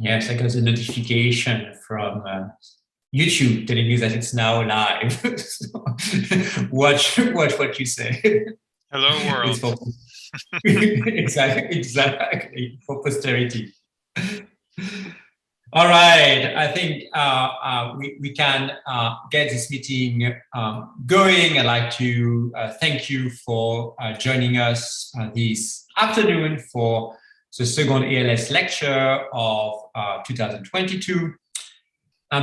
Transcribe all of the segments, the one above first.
Yes, I got a notification from YouTube telling me that it's now live. So watch what you say. Hello, world. It's for exactly for posterity. All right, I think we can get this meeting going. I'd like to thank you for joining us this afternoon for the second ALS lecture of 2022.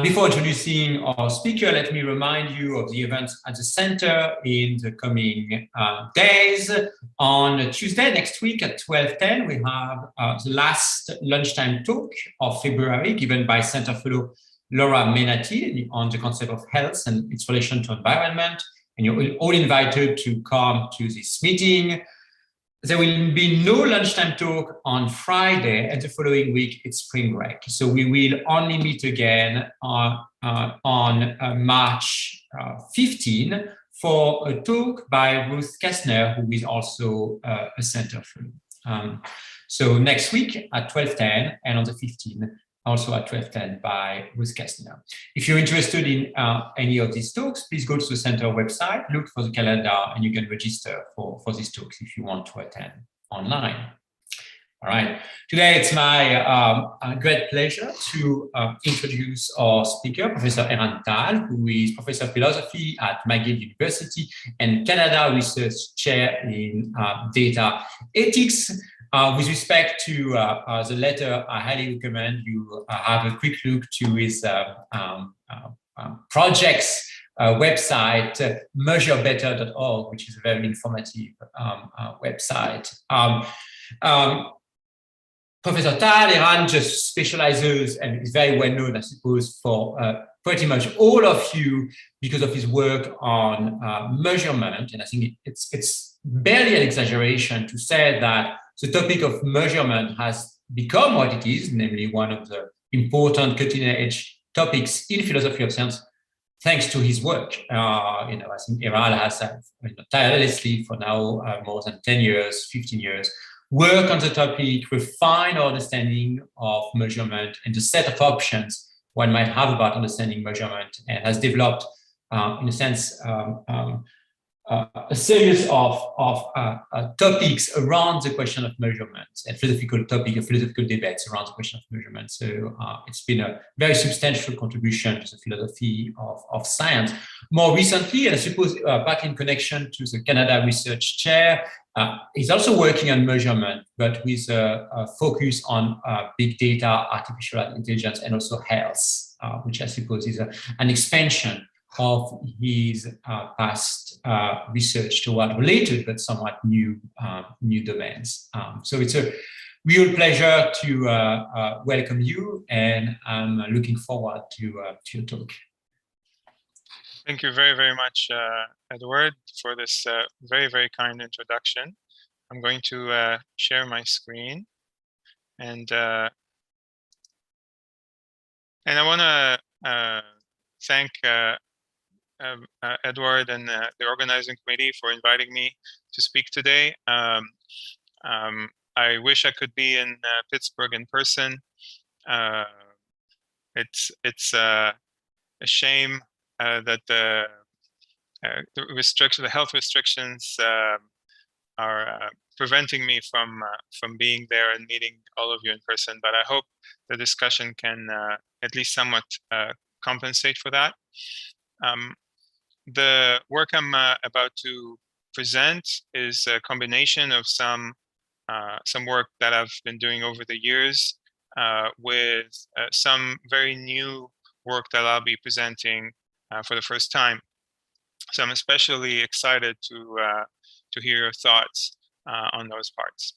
Before introducing our speaker, let me remind you of the events at the center in the coming days. On Tuesday next week at 12:10, we have the last lunchtime talk of February given by Center Fellow Laura Menati on the concept of health and its relation to environment. And you're all invited to come to this meeting. There will be no lunchtime talk on Friday, and the following week it's spring break. So we will only meet again on March 15 for a talk by Ruth Kessner, who is also a center fellow. So next week at 12:10 and on the 15th, also at 12:10 by Ruth Kessner. If you're interested in any of these talks, please go to the center website, look for the calendar, and you can register for these talks if you want to attend online. All right, today it's my great pleasure to introduce our speaker, Professor Eran, who is Professor of Philosophy at McGill University and Canada Research Chair in Data Ethics. With respect to the letter, I highly recommend you have a quick look to his projects website, measurebetter.org, which is a very informative website. Professor Eran just specializes and is very well known, I suppose, for pretty much all of you because of his work on measurement. And I think it's barely an exaggeration to say that the topic of measurement has become what it is, namely one of the important cutting-edge topics in philosophy of science, thanks to his work. I think Eran has tirelessly for now more than 10 years, 15 years, work on the topic, refine our understanding of measurement and the set of options one might have about understanding measurement, and has developed, in a sense, a series of topics around the question of measurements and philosophical debates around the question of measurement. So it's been a very substantial contribution to the philosophy of science. More recently, and I suppose back in connection to the Canada Research Chair, he's also working on measurement, but with a focus on big data, artificial intelligence, and also health, which I suppose is an expansion of his past research toward related but somewhat new domains. So it's a real pleasure to welcome you, and I'm looking forward to your talk. Thank you very, very much, Edward, for this very, very kind introduction. I'm going to share my screen, and I want to thank Edward and the organizing committee for inviting me to speak today. I wish I could be in Pittsburgh in person. It's a shame that the health restrictions are preventing me from being there and meeting all of you in person. But I hope the discussion can at least somewhat compensate for that. The work I'm about to present is a combination of some work that I've been doing over the years with some very new work that I'll be presenting for the first time. So I'm especially excited to hear your thoughts on those parts.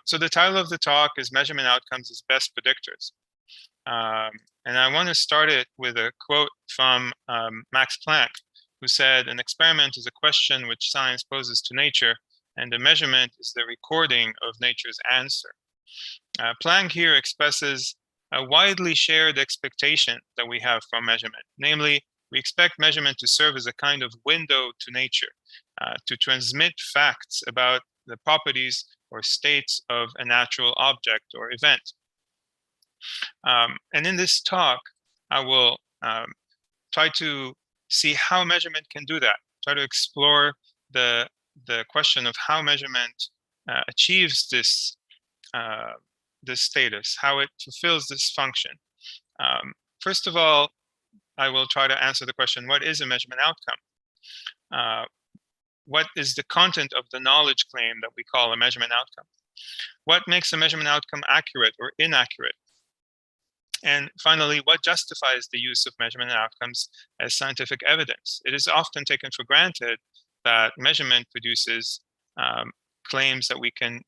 So the title of the talk is Measurement Outcomes as Best Predictors. And I want to start it with a quote from Max Planck, who said, "An experiment is a question which science poses to nature, and a measurement is the recording of nature's answer." Planck here expresses a widely shared expectation that we have from measurement. Namely, we expect measurement to serve as a kind of window to nature, to transmit facts about the properties or states of a natural object or event. And in this talk, I will try to see how measurement can do that, try to explore the question of how measurement achieves this status, how it fulfills this function. First of all, I will try to answer the question, what is a measurement outcome? What is the content of the knowledge claim that we call a measurement outcome? What makes a measurement outcome accurate or inaccurate? And finally, what justifies the use of measurement outcomes as scientific evidence? It is often taken for granted that measurement produces claims that we can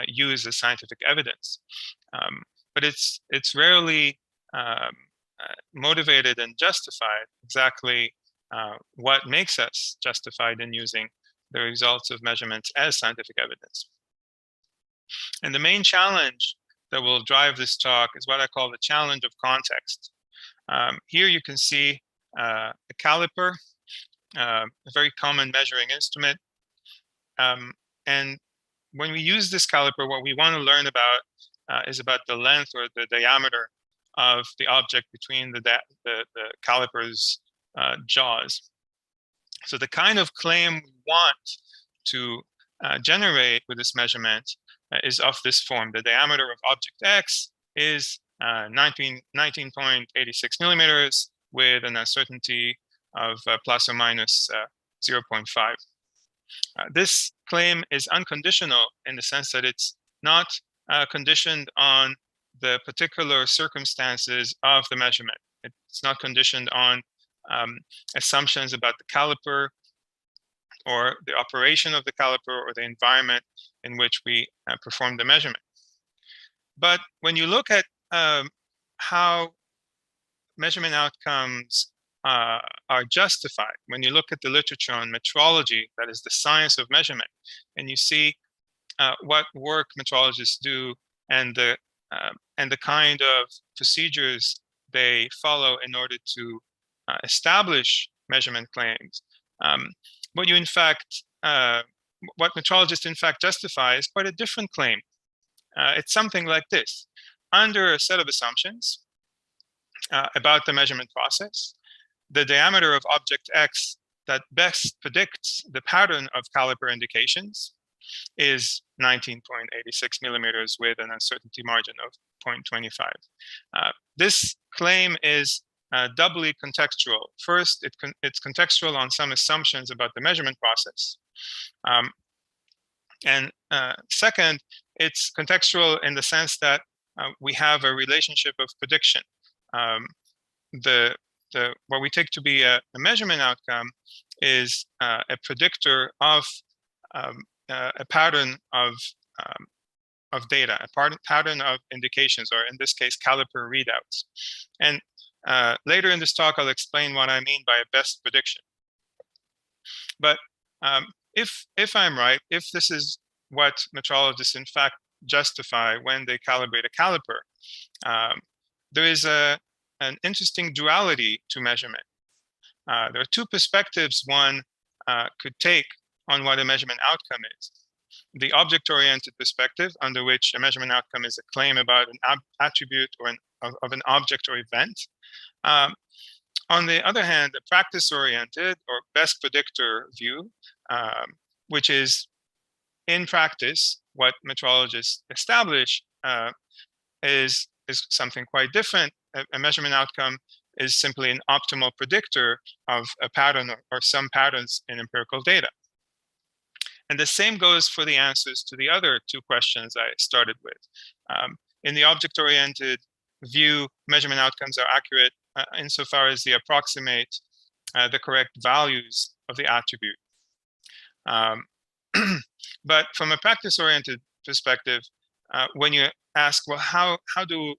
use as scientific evidence. But it's rarely motivated and justified exactly what makes us justified in using the results of measurements as scientific evidence. And the main challenge that will drive this talk is what I call the challenge of context. Here you can see a caliper, a very common measuring instrument. And when we use this caliper, what we want to learn about is about the length or the diameter of the object between the caliper's jaws. So the kind of claim we want to generate with this measurement is of this form. The diameter of object X is 19.86 millimeters with an uncertainty of plus or minus 0.5. This claim is unconditional in the sense that it's not conditioned on the particular circumstances of the measurement. It's not conditioned on assumptions about the caliper or the operation of the caliper or the environment in which we perform the measurement. But when you look at how measurement outcomes are justified, when you look at the literature on metrology, that is the science of measurement, and you see what work metrologists do and the kind of procedures they follow in order to establish measurement claims, what metrologists in fact justify is quite a different claim. It's something like this. Under a set of assumptions about the measurement process, the diameter of object X that best predicts the pattern of caliper indications is 19.86 millimeters with an uncertainty margin of 0.25. This claim is doubly contextual. First, it's contextual on some assumptions about the measurement process. And second, it's contextual in the sense that we have a relationship of prediction. What we take to be a measurement outcome is a predictor of a pattern of data, a pattern of indications, or in this case, caliper readouts. And later in this talk, I'll explain what I mean by a best prediction. But if I'm right, if this is what metrologists in fact justify when they calibrate a caliper, there is an interesting duality to measurement. There are two perspectives one could take on what a measurement outcome is. The object-oriented perspective, under which a measurement outcome is a claim about an attribute or of an object or event. On the other hand, the practice-oriented or best predictor view, which is in practice what metrologists establish, is something quite different. A measurement outcome is simply an optimal predictor of a pattern or some patterns in empirical data. And the same goes for the answers to the other two questions I started with. In the object-oriented view, measurement outcomes are accurate insofar as they approximate the correct values of the attribute. But from a practice-oriented perspective, when you ask, well, how do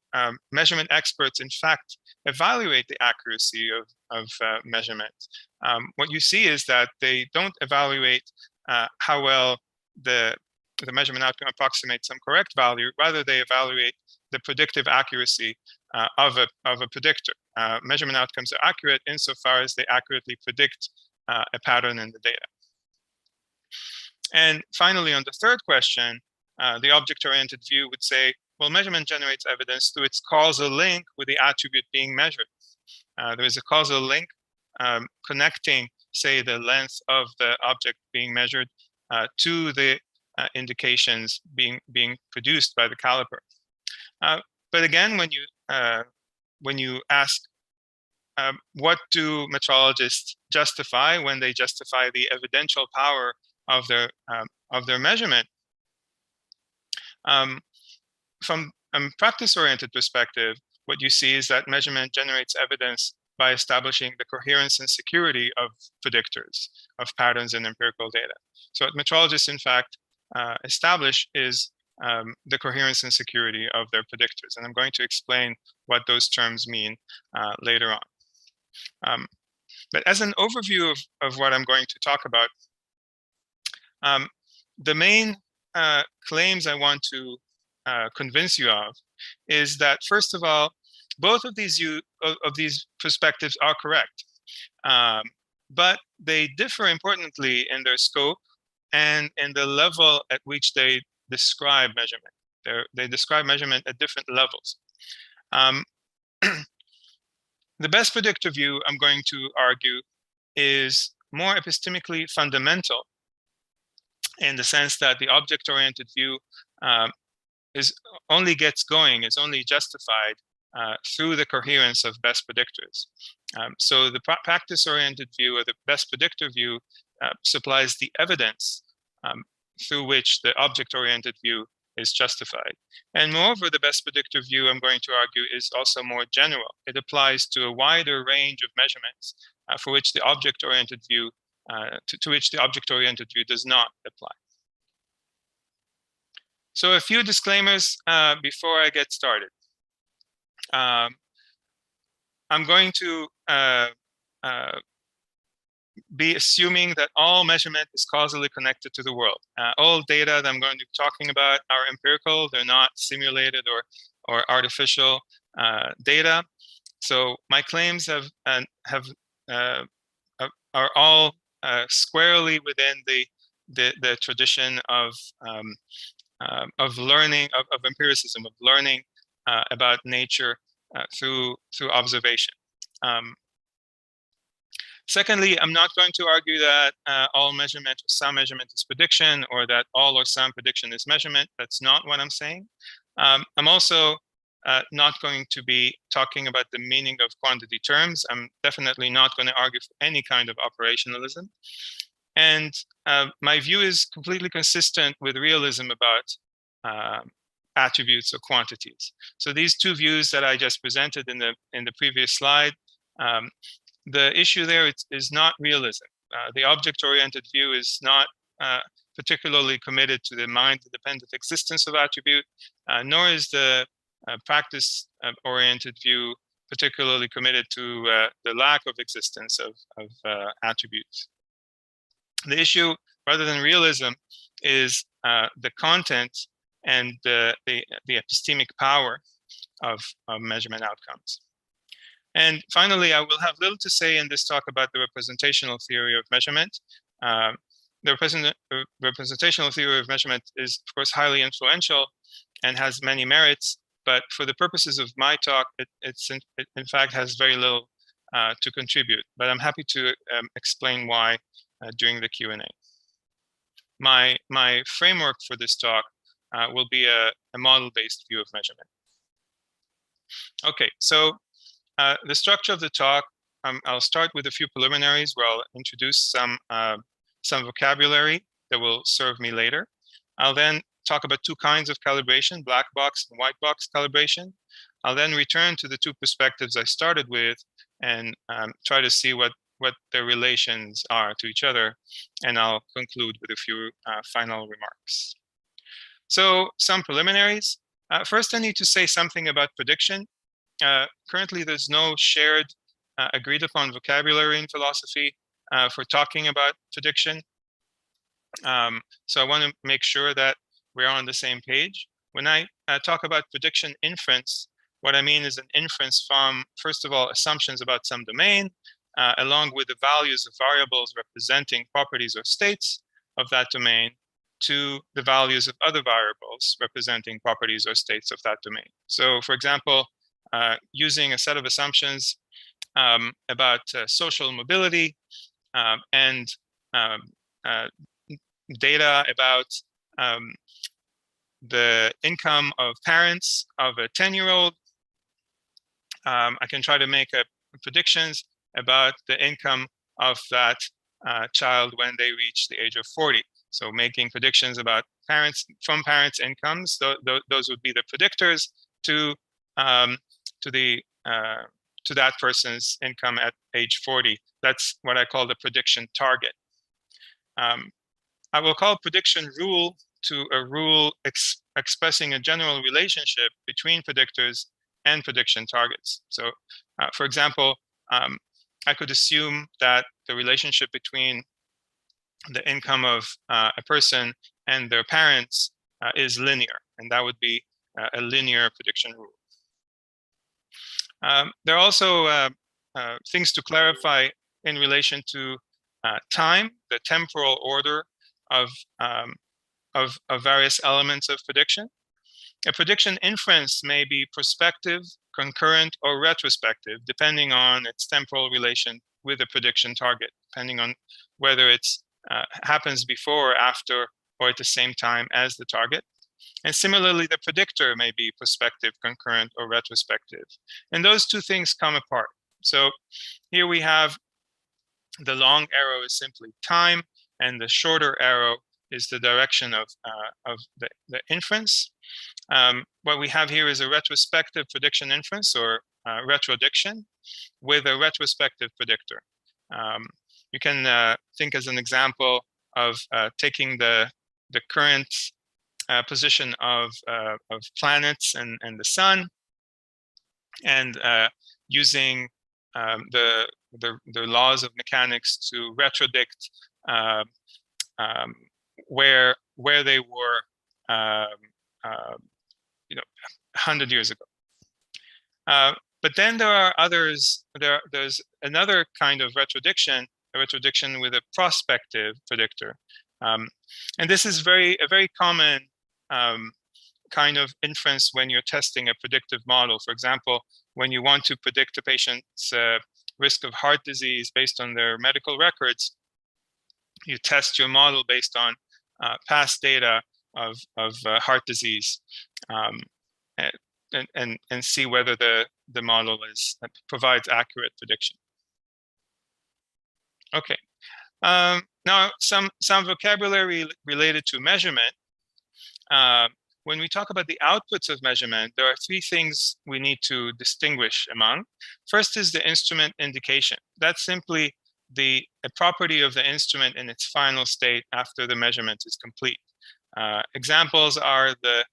measurement experts in fact evaluate the accuracy of measurement? What you see is that they don't evaluate how well the measurement outcome approximates some correct value. Rather, they evaluate the predictive accuracy of a predictor. Measurement outcomes are accurate insofar as they accurately predict a pattern in the data. And finally, on the third question, the object-oriented view would say, Well, measurement generates evidence through its causal link with the attribute being measured. There is a causal link connecting, say, the length of the object being measured to the indications being produced by the caliper. But again, when you ask what do metrologists justify when they justify the evidential power of their measurement, from a practice-oriented perspective, what you see is that measurement generates evidence by establishing the coherence and security of predictors, of patterns in empirical data. So what metrologists, in fact, establish is the coherence and security of their predictors. And I'm going to explain what those terms mean later on. But as an overview of what I'm going to talk about, the main claims I want to convince you of is that, first of all, both of these perspectives are correct, but they differ importantly in their scope and in the level at which they describe measurement. They describe measurement at different levels. The best predictor view, I'm going to argue, is more epistemically fundamental in the sense that the object-oriented view is only justified through the coherence of best predictors. So the practice-oriented view, or the best predictor view, supplies the evidence through which the object-oriented view is justified. And moreover, the best predictor view, I'm going to argue, is also more general. It applies to a wider range of measurements for which the object-oriented view, to which the object-oriented view does not apply. So a few disclaimers before I get started. I'm going to be assuming that all measurement is causally connected to the world. All data that I'm going to be talking about are empirical. They're not simulated or artificial data. So my claims are all squarely within the tradition of learning, of empiricism, of learning about nature through observation. Secondly, I'm not going to argue that all measurement or some measurement is prediction, or that all or some prediction is measurement. That's not what I'm saying. I'm also not going to be talking about the meaning of quantity terms. I'm definitely not going to argue for any kind of operationalism. And my view is completely consistent with realism about attributes or quantities. So these two views that I just presented in the previous slide, the issue there is not realism. The object-oriented view is not particularly committed to the mind-dependent existence of attribute, nor is the practice-oriented view particularly committed to the lack of existence of attributes. The issue, rather than realism, is the content and the epistemic power of representational outcomes. And finally, I will have little to say in this talk about the representational theory of measurement. The representational theory of measurement is, of course, highly influential and has many merits, but for the purposes of my talk, it in fact has very little to contribute. But I'm happy to explain why during the Q&A. My framework for this talk will be a model-based view of measurement. Okay, so the structure of the talk, I'll start with a few preliminaries where I'll introduce some vocabulary that will serve me later. I'll then talk about two kinds of calibration, black box and white box calibration. I'll then return to the two perspectives I started with and try to see what their relations are to each other. And I'll conclude with a few final remarks. So some preliminaries. First, I need to say something about prediction. Currently, there's no shared agreed upon vocabulary in philosophy for talking about prediction. So I want to make sure that we're on the same page. When I talk about prediction inference, what I mean is an inference from, first of all, assumptions about some domain, along with the values of variables representing properties or states of that domain, to the values of other variables representing properties or states of that domain. So for example, using a set of assumptions about social mobility and data about the income of parents of a 10-year-old, I can try to make predictions about the income of that child when they reach the age of 40. So making predictions about parents' incomes, those would be the predictors to that person's income at age 40. That's what I call the prediction target. I will call prediction rule to a rule expressing a general relationship between predictors and prediction targets. So, for example, I could assume that the relationship between the income of a person and their parents is linear, and that would be a linear prediction rule. There are also things to clarify in relation to time, the temporal order of various elements of prediction. A prediction inference may be prospective, concurrent, or retrospective, depending on its temporal relation with a prediction target, depending on whether it happens before or after or at the same time as the target. And similarly, the predictor may be prospective, concurrent, or retrospective. And those two things come apart. So here we have the long arrow is simply time, and the shorter arrow is the direction of the inference. What we have here is a retrospective prediction inference, or retrodiction, with a retrospective predictor. You can think as an example of taking the current position of planets and the sun, and using the laws of mechanics to retrodict where they were 100 years ago. But then there are others. There's another kind of retrodiction, a retrodiction with a prospective predictor, and this is a very common kind of inference when you're testing a predictive model. For example, when you want to predict a patient's risk of heart disease based on their medical records, you test your model based on past data of heart disease, and see whether the model provides accurate prediction. Okay. Now some vocabulary related to measurement. When we talk about the outputs of measurement, there are three things we need to distinguish among. First is the instrument indication. That's simply a property of the instrument in its final state after the measurement is complete. Examples are the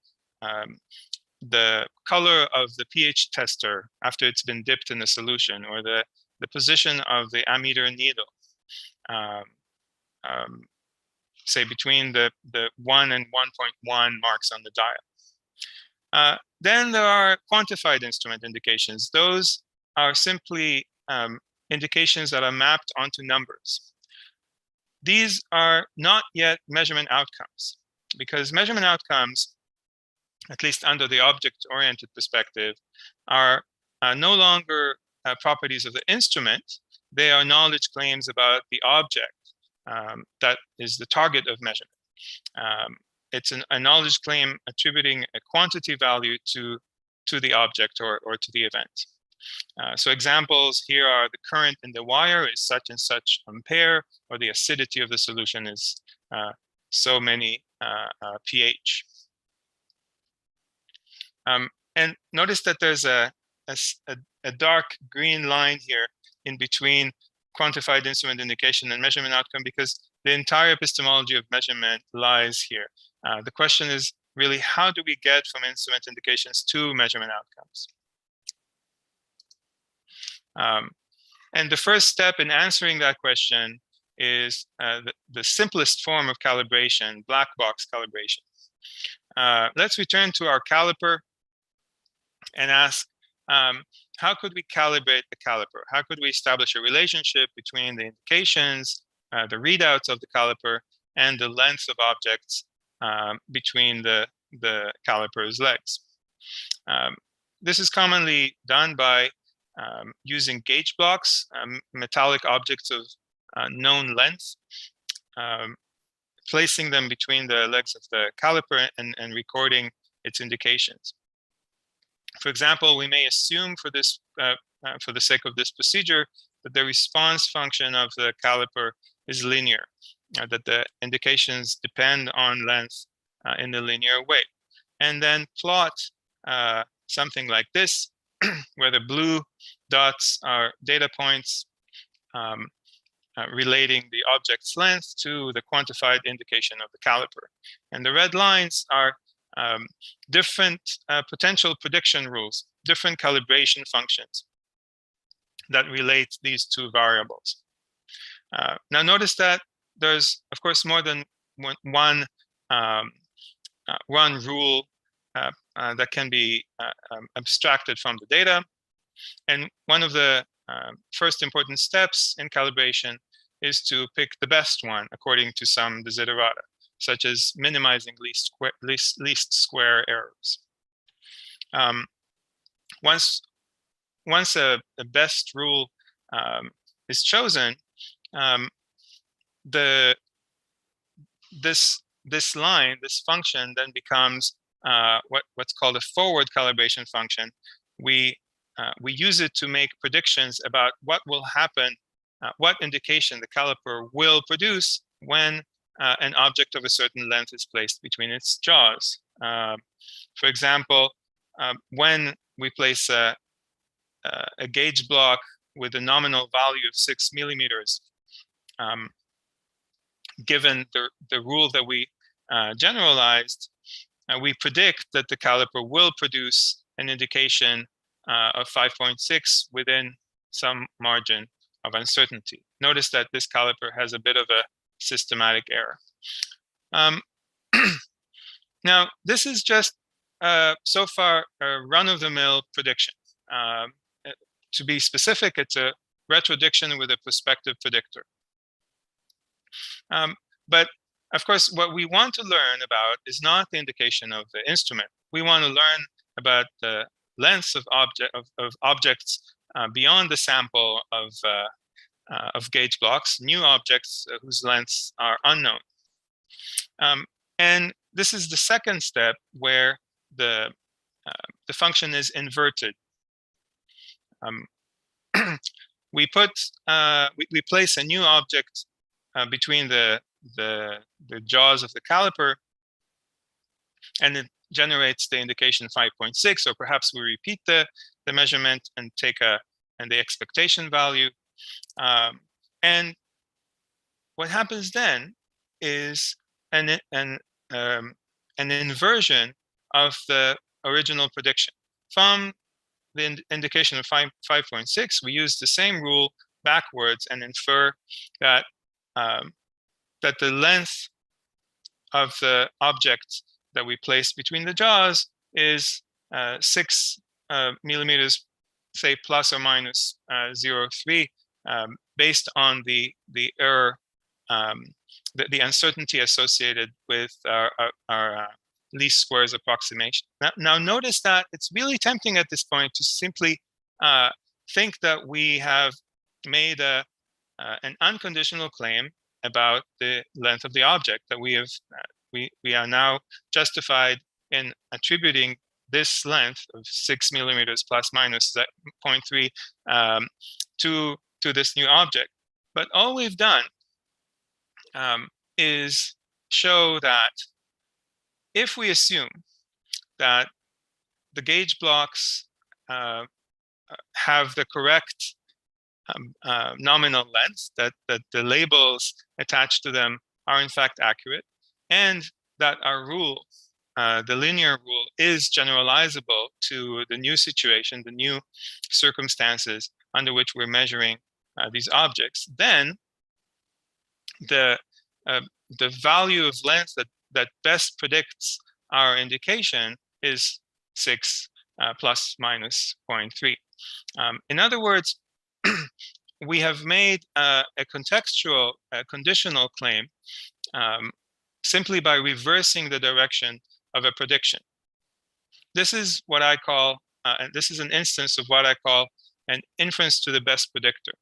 color of the pH tester after it's been dipped in the solution, or the position of the ammeter needle, say between the 1 and 1.1 marks on the dial. Then there are quantified instrument indications. Those are simply indications that are mapped onto numbers. These are not yet measurement outcomes, because measurement outcomes, at least under the object-oriented perspective, are no longer properties of the instrument. They are knowledge claims about the object that is the target of measurement. It's a knowledge claim attributing a quantity value to the object or to the event. So examples here are the current in the wire is such and such ampere, or the acidity of the solution is so many pH. And notice that there's a dark green line here in between quantified instrument indication and measurement outcome, because the entire epistemology of measurement lies here. The question is really, how do we get from instrument indications to measurement outcomes? And the first step in answering that question is the simplest form of calibration, black box calibration. Let's return to our caliper and ask, how could we calibrate the caliper? How could we establish a relationship between the indications, the readouts of the caliper, and the length of objects between the caliper's legs. This is commonly done by using gauge blocks, metallic objects of known length, placing them between the legs of the caliper and recording its indications. For example, we may assume for this, for the sake of this procedure, that the response function of the caliper is linear, that the indications depend on length in a linear way, and then plot something like this, where the blue dots are data points relating the object's length to the quantified indication of the caliper. And the red lines are different potential prediction rules, different calibration functions that relate these two variables. Now notice that there's, of course, more than one rule that can be abstracted from the data. And one of the first important steps in calibration is to pick the best one according to some desiderata, such as minimizing least square errors. Once a best rule is chosen, this line, this function, then becomes what's called a forward calibration function. We use it to make predictions about what will happen, what indication the caliper will produce when an object of a certain length is placed between its jaws. For example, when we place a gauge block with a nominal value of 6 millimeters, given the rule that we generalized, we predict that the caliper will produce an indication of 5.6 within some margin of uncertainty. Notice that this caliper has a bit of a systematic error. Now, this is just so far a run-of-the-mill prediction. To be specific, it's a retrodiction with a prospective predictor. But of course, what we want to learn about is not the indication of the instrument. We want to learn about the lengths of objects beyond the sample of gauge blocks, new objects whose lengths are unknown. And this is the second step where the function is inverted. We place a new object between the jaws of the caliper, and it generates the indication 5.6, or perhaps we repeat the measurement and take the expectation value. And what happens then is an inversion of the original prediction. From the indication of 5.6, we use the same rule backwards and infer that that the length of the object that we place between the jaws is 6 millimeters, say plus or minus 0.3, based on the error, the uncertainty associated with our least squares approximation. Now notice that it's really tempting at this point to simply think that we have made an unconditional claim about the length of the object, that we are now justified in attributing this length of 6 millimeters plus minus 0.3 to this new object. But all we've done is show that if we assume that the gauge blocks have the correct nominal length, that the labels attached to them are in fact accurate, and that our rule, the linear rule, is generalizable to the new situation, the new circumstances under which we're measuring these objects, then the value of length that best predicts our indication is 6 plus minus 0.3. In other words, we have made a contextual, conditional claim simply by reversing the direction of a prediction. This is what I call, and this is an instance of what I call an inference to the best predictor.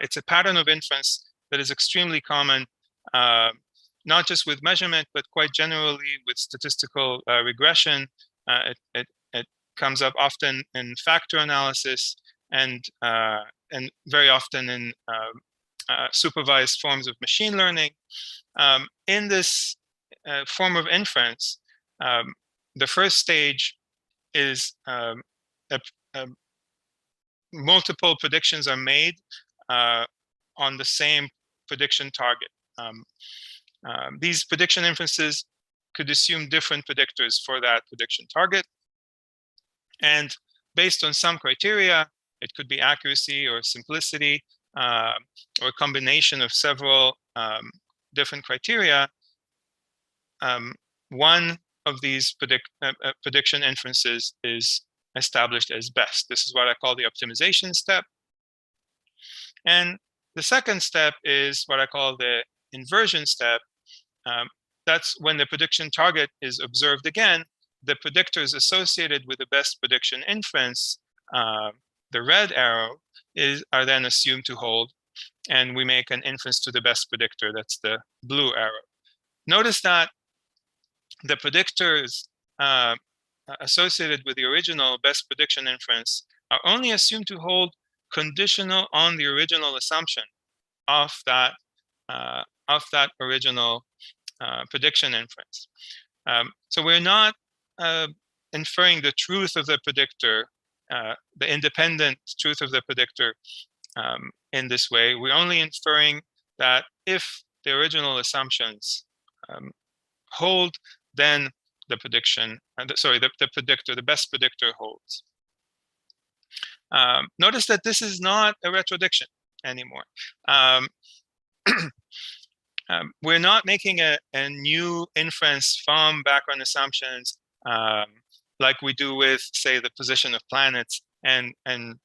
It's a pattern of inference that is extremely common, not just with measurement, but quite generally with statistical regression. It comes up often in factor analysis and very often in supervised forms of machine learning. In this form of inference, the first stage is multiple predictions are made on the same prediction target. These prediction inferences could assume different predictors for that prediction target. And based on some criteria, it could be accuracy or simplicity, or a combination of several different criteria. One of these prediction inferences is established as best. This is what I call the optimization step. And the second step is what I call the inversion step. That's when the prediction target is observed again. The predictors associated with the best prediction inference, the red arrow, are then assumed to hold, and we make an inference to the best predictor. That's the blue arrow. Notice that the predictors associated with the original best prediction inference are only assumed to hold conditional on the original assumption of that original prediction inference. So we're not inferring the truth of the predictor, the independent truth of the predictor in this way. We're only inferring that if the original assumptions hold, then the prediction, the predictor, the best predictor holds. Notice that this is not a retrodiction anymore. We're not making a new inference from background assumptions like we do with, say, the position of planets and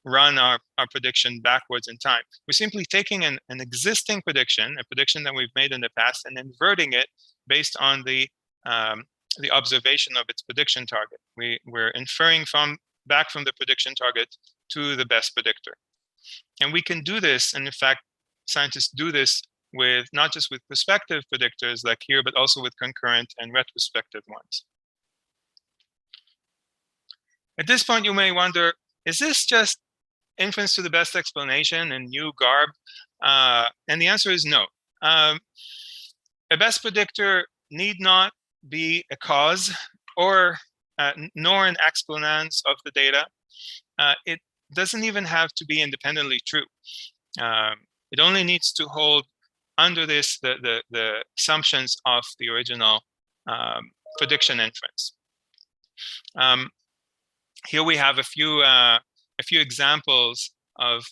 run our prediction backwards in time. We're simply taking an existing prediction, a prediction that we've made in the past, and inverting it based on the observation of its prediction target. We're inferring back from the prediction target to the best predictor. And we can do this, and in fact, scientists do this with not just with prospective predictors like here, but also with concurrent and retrospective ones. At this point, you may wonder, is this just inference to the best explanation and new garb? And the answer is no. A best predictor need not be a cause or nor an exponent of the data. It doesn't even have to be independently true. It only needs to hold under this the assumptions of the original prediction inference. Here we have a few examples of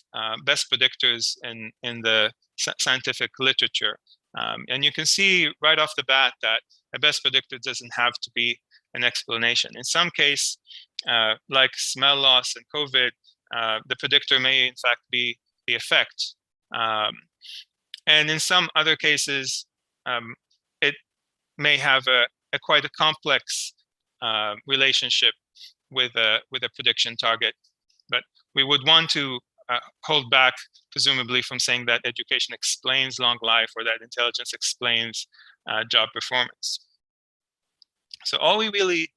best predictors in the scientific literature. And you can see right off the bat that a best predictor doesn't have to be an explanation. In some case, like smell loss and COVID, the predictor may in fact be the effect. And in some other cases, it may have quite a complex relationship with a prediction target. But we would want to hold back, presumably, from saying that education explains long life or that intelligence explains job performance. So all we really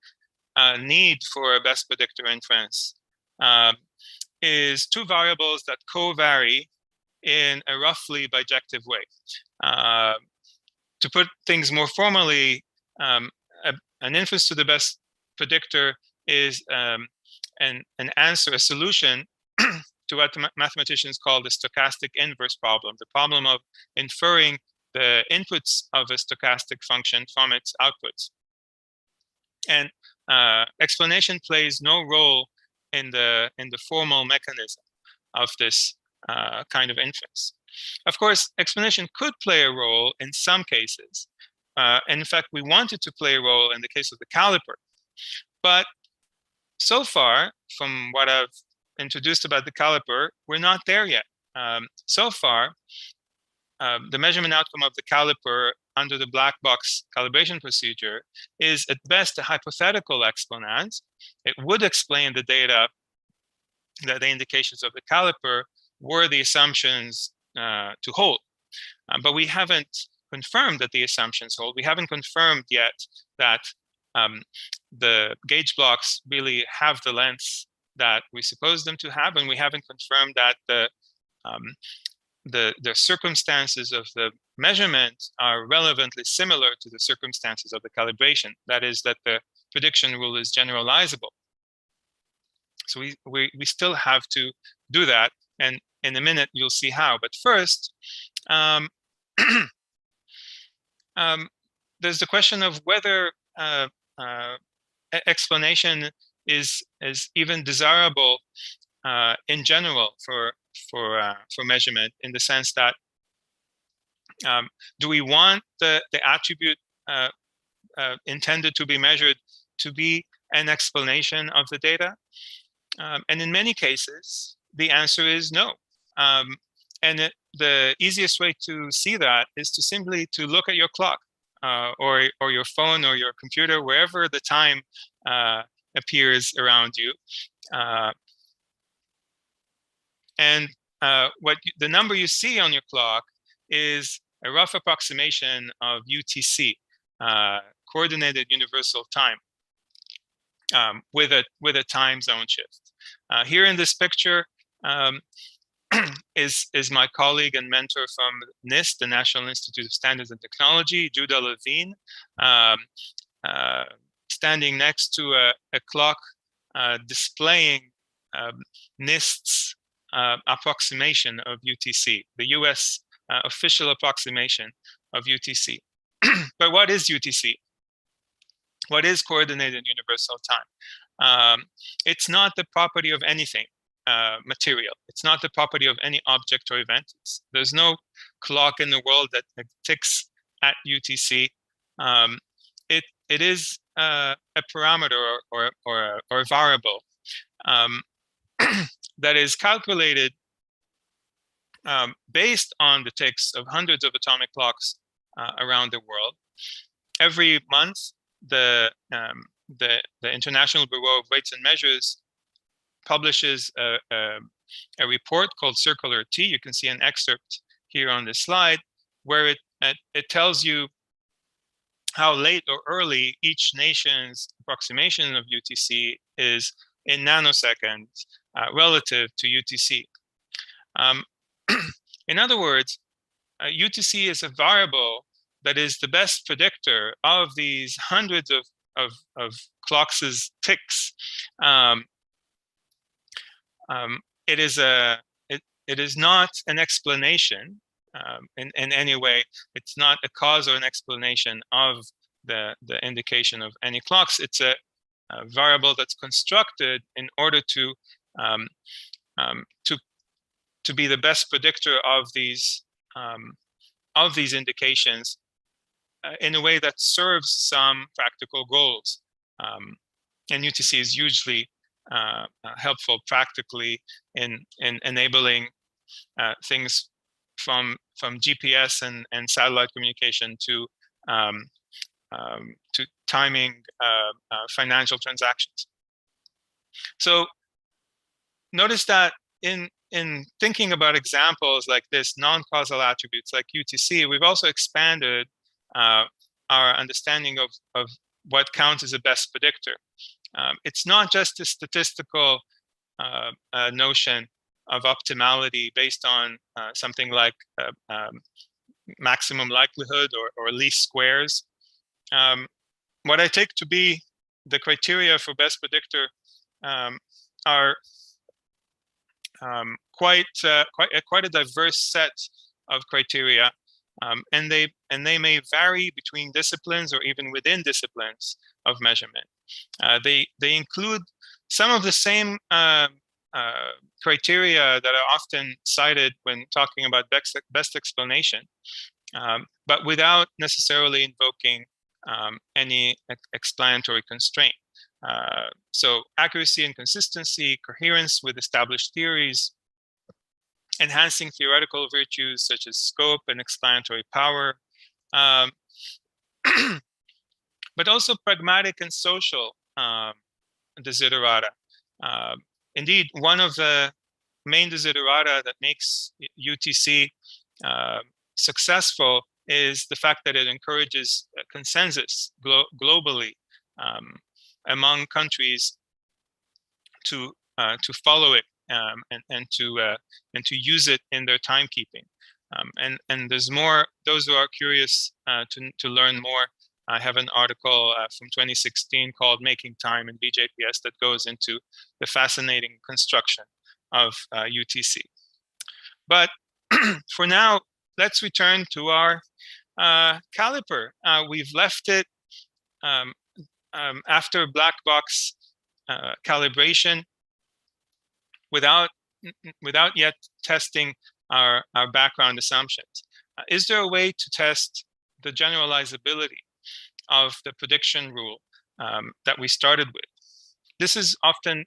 need for a best predictor inference is two variables that co-vary in a roughly bijective way. To put things more formally, an inference to the best predictor is an answer, a solution to what mathematicians call the stochastic inverse problem, the problem of inferring the inputs of a stochastic function from its outputs. And explanation plays no role in the formal mechanism of this kind of inference. Of course, explanation could play a role in some cases. And in fact, we wanted to play a role in the case of the caliper. But so far, from what I've introduced about the caliper, we're not there yet. So far, the measurement outcome of the caliper under the black box calibration procedure is at best a hypothetical exponent. It would explain the data that the indications of the caliper were the assumptions to hold. But we haven't confirmed that the assumptions hold. We haven't confirmed yet that the gauge blocks really have the lengths that we suppose them to have, and we haven't confirmed that the circumstances of the measurement are relevantly similar to the circumstances of the calibration. That is, that the prediction rule is generalizable. So we still have to do that, and in a minute you'll see how. But first, there's the question of whether explanation is even desirable in general for measurement, in the sense that do we want the attribute intended to be measured to be an explanation of the data? And in many cases, the answer is no. And the easiest way to see that is to simply to look at your clock or your phone or your computer, wherever the time appears around you. The number you see on your clock is a rough approximation of UTC, Coordinated Universal Time, with a time zone shift. Here in this picture is my colleague and mentor from NIST, the National Institute of Standards and Technology, Judah Levine, standing next to a clock displaying NIST's approximation of UTC, the US official approximation of UTC. But what is UTC? What is Coordinated Universal Time? It's not the property of anything material. It's not the property of any object or event. There's no clock in the world that ticks at UTC. It is a parameter or a variable that is calculated based on the ticks of hundreds of atomic clocks around the world. Every month, the International Bureau of Weights and Measures publishes a report called Circular T. You can see an excerpt here on this slide, where it tells you how late or early each nation's approximation of UTC is in nanoseconds relative to UTC. In other words, UTC is a variable that is the best predictor of these hundreds of clocks' ticks. It is not an explanation in any way. It's not a cause or an explanation of the indication of any clocks. It's a variable that's constructed in order to be the best predictor of these indications in a way that serves some practical goals. And UTC is hugely helpful practically in enabling things from GPS and satellite communication to timing financial transactions. So notice that in thinking about examples like this, non-causal attributes like UTC, we've also expanded our understanding of what counts as a best predictor. It's not just a statistical notion of optimality based on something like maximum likelihood or least squares. What I take to be the criteria for best predictor are quite a diverse set of criteria, and they may vary between disciplines or even within disciplines of measurement. They include some of the same criteria that are often cited when talking about best explanation, but without necessarily invoking any explanatory constraint. So accuracy and consistency, coherence with established theories, enhancing theoretical virtues such as scope and explanatory power, but also pragmatic and social desiderata. Indeed, one of the main desiderata that makes UTC successful is the fact that it encourages consensus globally among countries to follow it and to use it in their timekeeping. And there's more. Those who are curious to learn more, I have an article from 2016 called "Making Time in BJPS" that goes into the fascinating construction of UTC. But for now, let's return to our caliper. We've left it after black box calibration without yet testing our background assumptions. Is there a way to test the generalizability of the prediction rule that we started with? This is often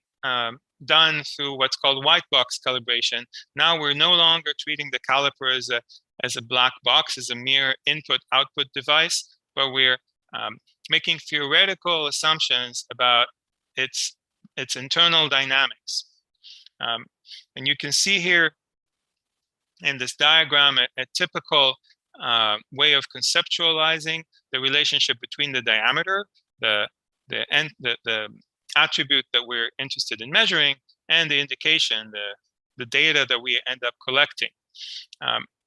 done through what's called white box calibration. Now we're no longer treating the caliper as a black box, as a mere input-output device, but we're making theoretical assumptions about its internal dynamics. And you can see here in this diagram a typical way of conceptualizing the relationship between the diameter, the attribute that we're interested in measuring, and the indication, the data that we end up collecting.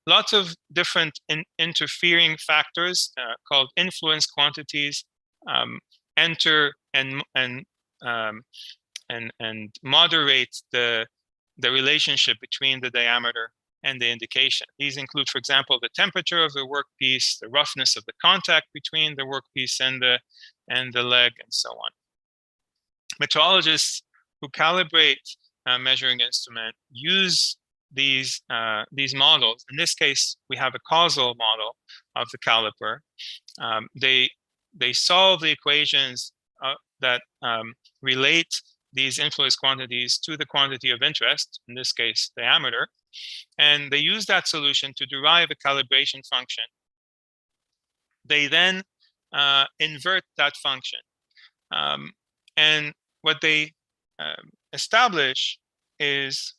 Lots of different interfering factors called influence quantities enter and moderate the relationship between the diameter and the indication. These include, for example, the temperature of the workpiece, the roughness of the contact between the workpiece and the leg, and so on. Metrologists who calibrate measuring instrument use these models. In this case, we have a causal model of the caliper. They solve the equations that relate these influence quantities to the quantity of interest, in this case, diameter, and they use that solution to derive a calibration function. They then invert that function. And what they establish is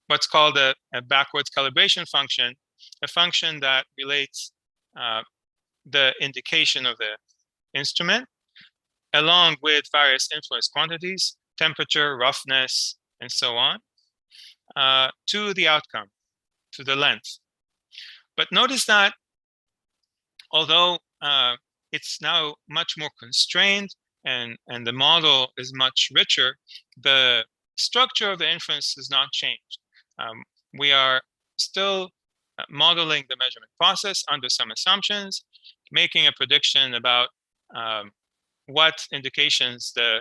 what's called a backwards calibration function, a function that relates the indication of the instrument along with various influence quantities, temperature, roughness, and so on, to the outcome, to the length. But notice that although it's now much more constrained and the model is much richer, the structure of the inference has not changed. We are still modeling the measurement process under some assumptions, making a prediction about what indications the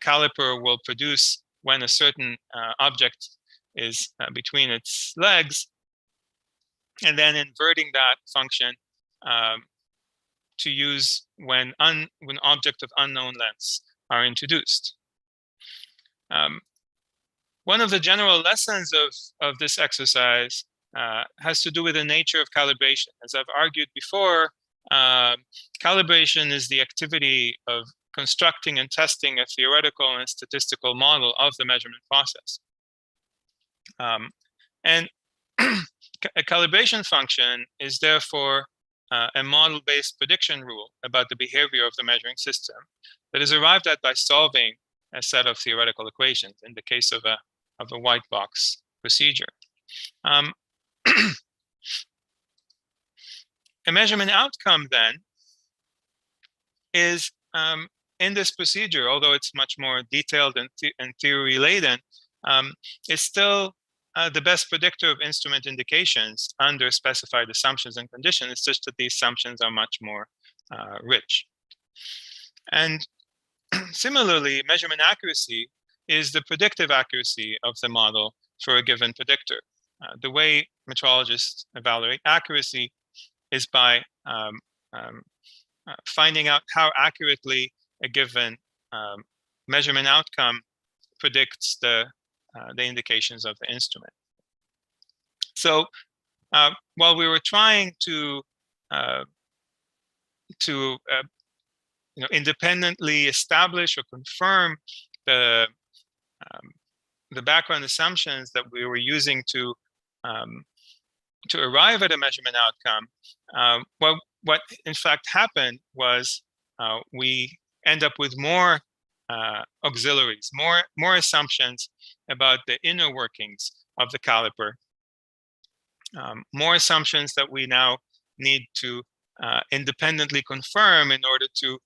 caliper will produce when a certain object is between its legs, and then inverting that function to use when objects of unknown lengths are introduced. One of the general lessons of this exercise has to do with the nature of calibration. As I've argued before, calibration is the activity of constructing and testing a theoretical and statistical model of the measurement process. And a calibration function is therefore a model-based prediction rule about the behavior of the measuring system that is arrived at by solving a set of theoretical equations in the case of a white box procedure. A measurement outcome then is in this procedure, although it's much more detailed and theory laden, is still the best predictor of instrument indications under specified assumptions and conditions. It's just that the assumptions are much more rich. And similarly, measurement accuracy is the predictive accuracy of the model for a given predictor. The way metrologists evaluate accuracy is by finding out how accurately a given measurement outcome predicts the indications of the instrument. So while we were trying to independently establish or confirm the background assumptions that we were using to arrive at a measurement outcome. What in fact happened was we end up with more auxiliaries, more assumptions about the inner workings of the caliper, more assumptions that we now need to independently confirm in order to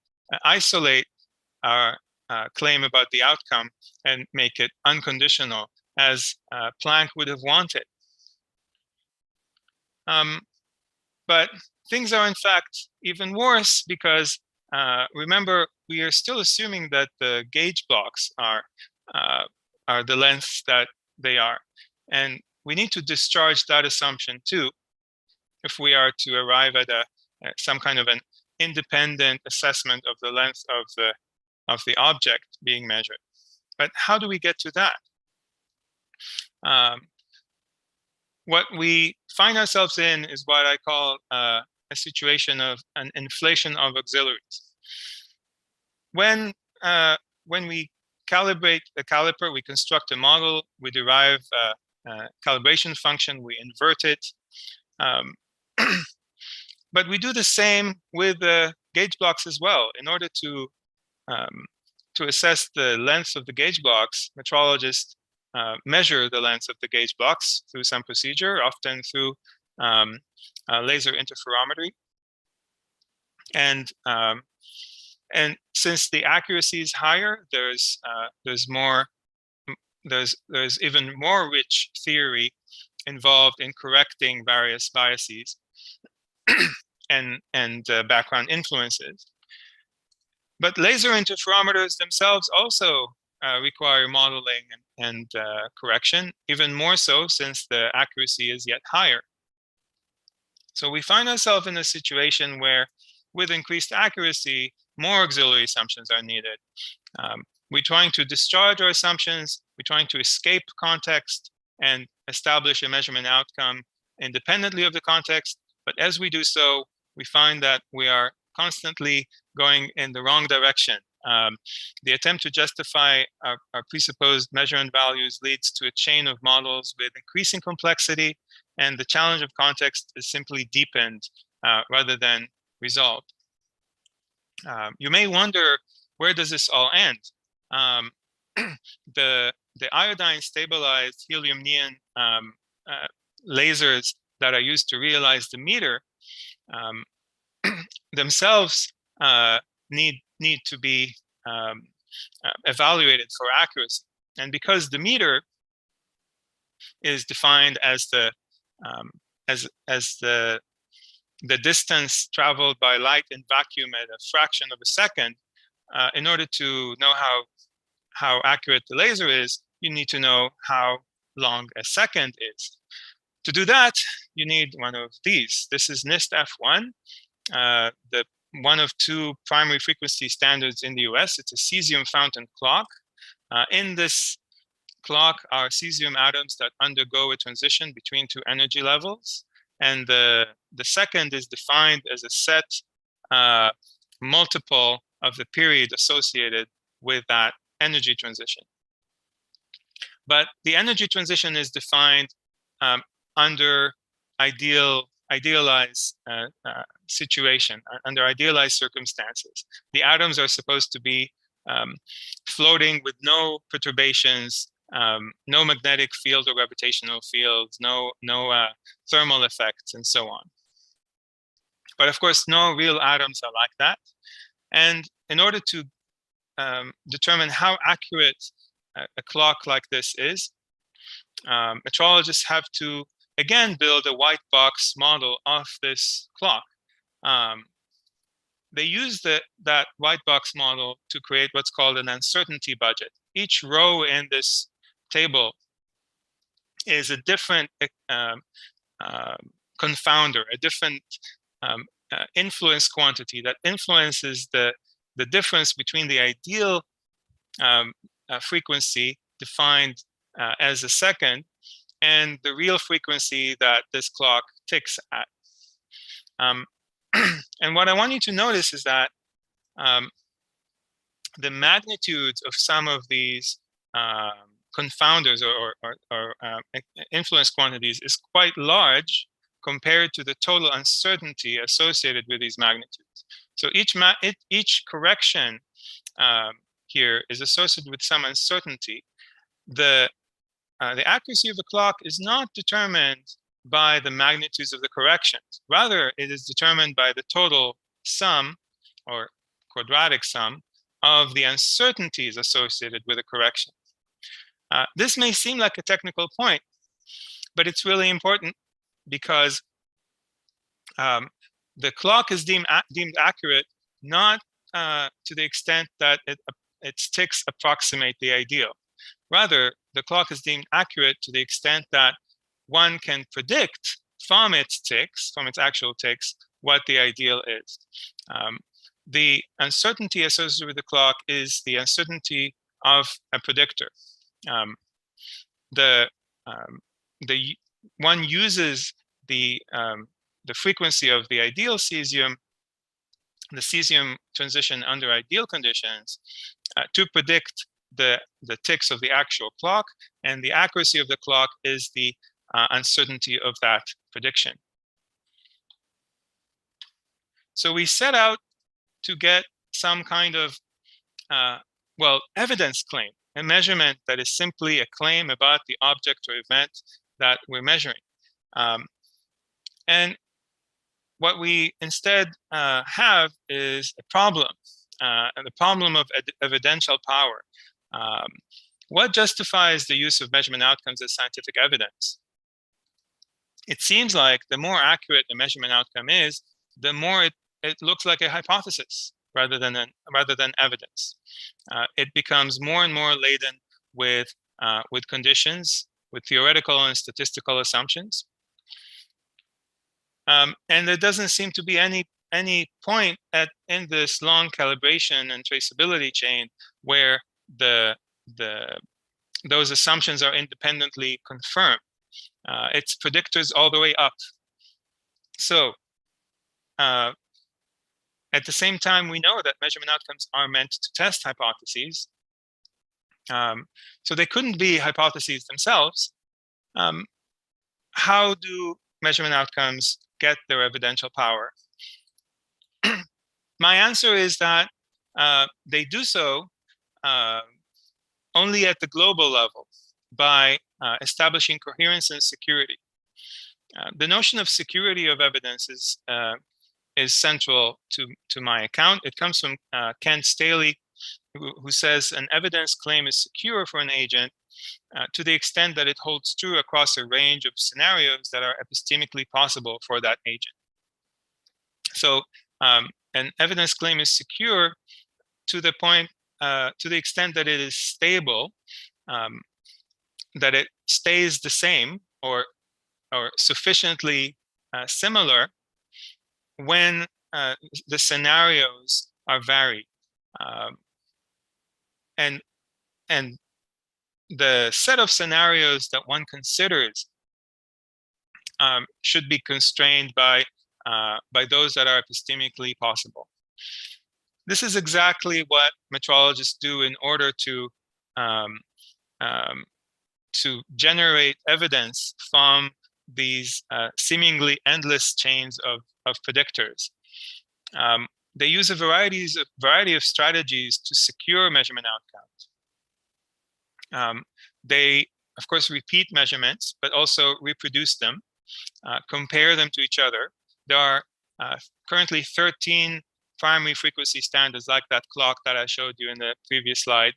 isolate our claim about the outcome and make it unconditional, as Planck would have wanted. But things are in fact even worse because remember, we are still assuming that the gauge blocks are the lengths that they are, and we need to discharge that assumption too if we are to arrive at some kind of an independent assessment of the length of the object being measured. But how do we get to that? What we find ourselves in is what I call a situation of an inflation of auxiliaries. When we calibrate the caliper, we construct a model, we derive a calibration function, we invert it. But we do the same with the gauge blocks as well. In order to assess the length of the gauge blocks, metrologists measure the length of the gauge blocks through some procedure, often through laser interferometry. And since the accuracy is higher, there's even more rich theory involved in correcting various biases and background influences. But laser interferometers themselves also require modeling and correction, even more so since the accuracy is yet higher. So we find ourselves in a situation where, with increased accuracy, more auxiliary assumptions are needed. We're trying to discharge our assumptions, we're trying to escape context and establish a measurement outcome independently of the context. But as we do so, we find that we are constantly going in the wrong direction. The attempt to justify our presupposed measurement values leads to a chain of models with increasing complexity, and the challenge of context is simply deepened rather than resolved. You may wonder, where does this all end? The iodine stabilized helium neon lasers that are used to realize the meter themselves need to be evaluated for accuracy. And because the meter is defined as the distance traveled by light in vacuum at a fraction of a second, in order to know how accurate the laser is, you need to know how long a second is. To do that, you need one of these. This is NIST F1, the one of two primary frequency standards in the US. It's a cesium fountain clock. In this clock are cesium atoms that undergo a transition between two energy levels. And the second is defined as a set multiple of the period associated with that energy transition. But the energy transition is defined under idealized situation, under idealized circumstances. The atoms are supposed to be floating with no perturbations, no magnetic field or gravitational fields, no thermal effects, and so on. But of course, no real atoms are like that. And in order to determine how accurate a clock like this is, metrologists have to again build a white box model of this clock. They use that white box model to create what's called an uncertainty budget. Each row in this table is a different confounder, a different influence quantity that influences the difference between the ideal frequency defined as a second and the real frequency that this clock ticks at. And what I want you to notice is that the magnitudes of some of these confounders or influence quantities is quite large compared to the total uncertainty associated with these magnitudes. So each correction here is associated with some uncertainty. The accuracy of the clock is not determined by the magnitudes of the corrections. Rather, it is determined by the total sum or quadratic sum of the uncertainties associated with a correction. This may seem like a technical point, but it's really important because the clock is deemed accurate not to the extent that its ticks approximate the ideal. Rather, the clock is deemed accurate to the extent that one can predict from its ticks, from its actual ticks, what the ideal is. The uncertainty associated with the clock is the uncertainty of a predictor. One uses the frequency of the ideal cesium, the cesium transition under ideal conditions, to predict the ticks of the actual clock, and the accuracy of the clock is the uncertainty of that prediction. So we set out to get some kind of, evidence claim, a measurement that is simply a claim about the object or event that we're measuring. And what we instead have is a problem, and the problem of evidential power. What justifies the use of measurement outcomes as scientific evidence? It seems like the more accurate the measurement outcome is, the more it looks like a hypothesis rather than evidence. It becomes more and more laden with conditions, with theoretical and statistical assumptions. And there doesn't seem to be any point in this long calibration and traceability chain where those assumptions are independently confirmed. It's predictors all the way up. So at the same time, we know that measurement outcomes are meant to test hypotheses. So they couldn't be hypotheses themselves. How do measurement outcomes get their evidential power? My answer is that they do so only at the global level by establishing coherence and security. The notion of security of evidence is central to my account. It comes from Kent Staley, who says an evidence claim is secure for an agent to the extent that it holds true across a range of scenarios that are epistemically possible for that agent. So an evidence claim is secure to the point, to the extent that it is stable, that it stays the same or sufficiently similar when the scenarios are varied. And the set of scenarios that one considers should be constrained by those that are epistemically possible. This is exactly what metrologists do in order to generate evidence from these seemingly endless chains of predictors. They use a variety of strategies to secure measurement outcomes. They, of course, repeat measurements, but also reproduce them, compare them to each other. There are currently 13 primary frequency standards like that clock that I showed you in the previous slide.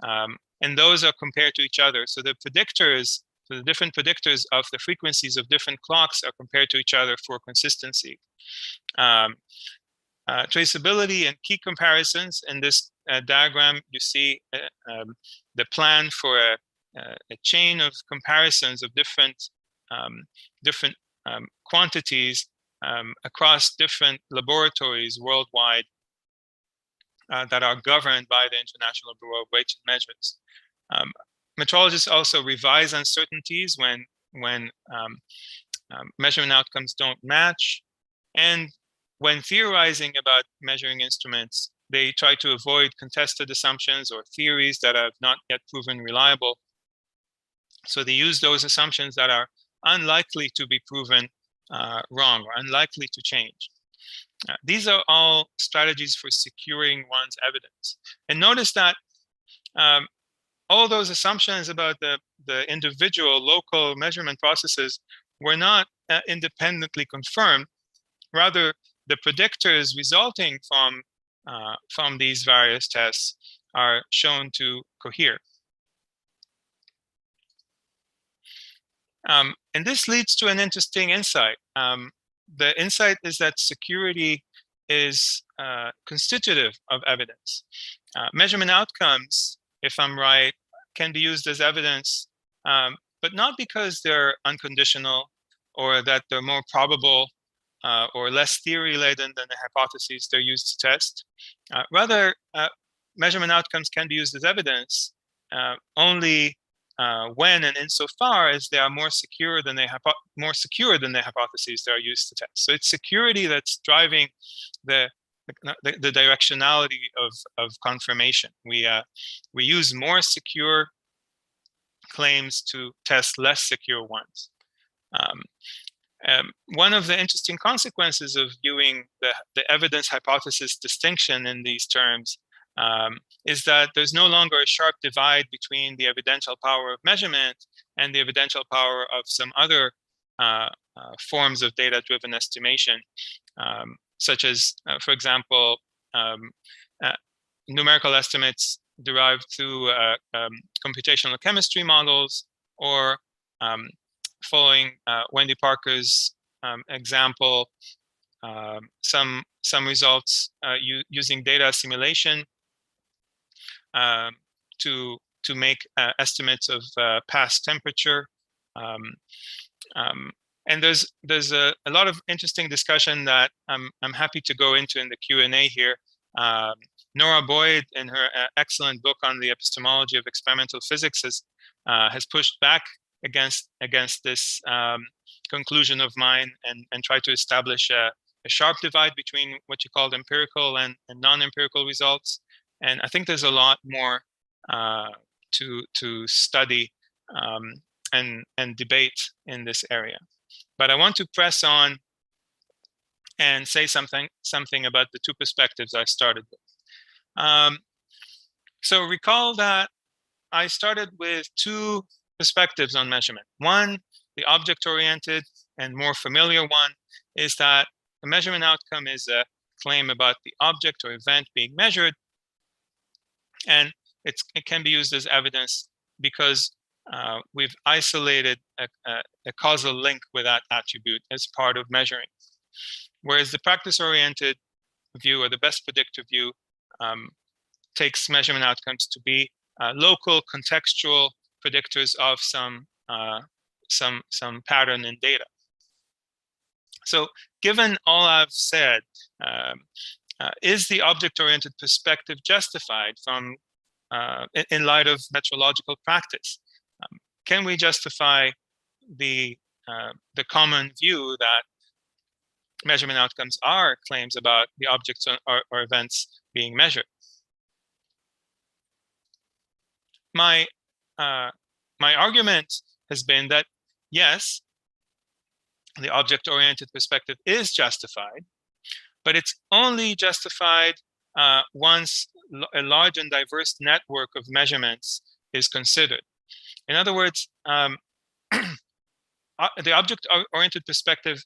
And those are compared to each other. So the predictors, so the different predictors of the frequencies of different clocks are compared to each other for consistency. Traceability and key comparisons. In this diagram, you see the plan for a chain of comparisons of different quantities across different laboratories worldwide that are governed by the International Bureau of Weights and Measures. Metrologists also revise uncertainties when measurement outcomes don't match, and when theorizing about measuring instruments, they try to avoid contested assumptions or theories that have not yet proven reliable. So they use those assumptions that are unlikely to be proven wrong or unlikely to change. These are all strategies for securing one's evidence. And notice that all those assumptions about the individual local measurement processes were not independently confirmed. Rather, the predictors resulting from these various tests are shown to cohere. And this leads to an interesting insight. The insight is that security is constitutive of evidence. Measurement outcomes, if I'm right, can be used as evidence, but not because they're unconditional or that they're more probable or less theory-laden than the hypotheses they're used to test. Rather, measurement outcomes can be used as evidence only when and insofar as they are more secure than the hypotheses they are used to test. So it's security that's driving the directionality of confirmation. We use more secure claims to test less secure ones. One of the interesting consequences of viewing the evidence hypothesis distinction in these terms is that there's no longer a sharp divide between the evidential power of measurement and the evidential power of some other forms of data-driven estimation, such as, for example, numerical estimates derived through computational chemistry models, or following Wendy Parker's example, some results using data assimilation to make estimates of past temperature. And there's a lot of interesting discussion that I'm happy to go into in the Q&A here. Nora Boyd, in her excellent book on the epistemology of experimental physics, has pushed back against this conclusion of mine and tried to establish a sharp divide between what you called empirical and non-empirical results. And I think there's a lot more to study and debate in this area. But I want to press on and say something about the two perspectives I started with. So recall that I started with two perspectives on measurement. One, the object-oriented and more familiar one, is that the measurement outcome is a claim about the object or event being measured, and it can be used as evidence because we've isolated a causal link with that attribute as part of measuring. Whereas the practice-oriented view, or the best predictor view, takes measurement outcomes to be local contextual predictors of some pattern in data. So given all I've said, is the object-oriented perspective justified from in light of metrological practice? Can we justify the common view that measurement outcomes are claims about the objects or events being measured? My argument has been that yes, the object-oriented perspective is justified, but it's only justified once a large and diverse network of measurements is considered. In other words, the object-oriented perspective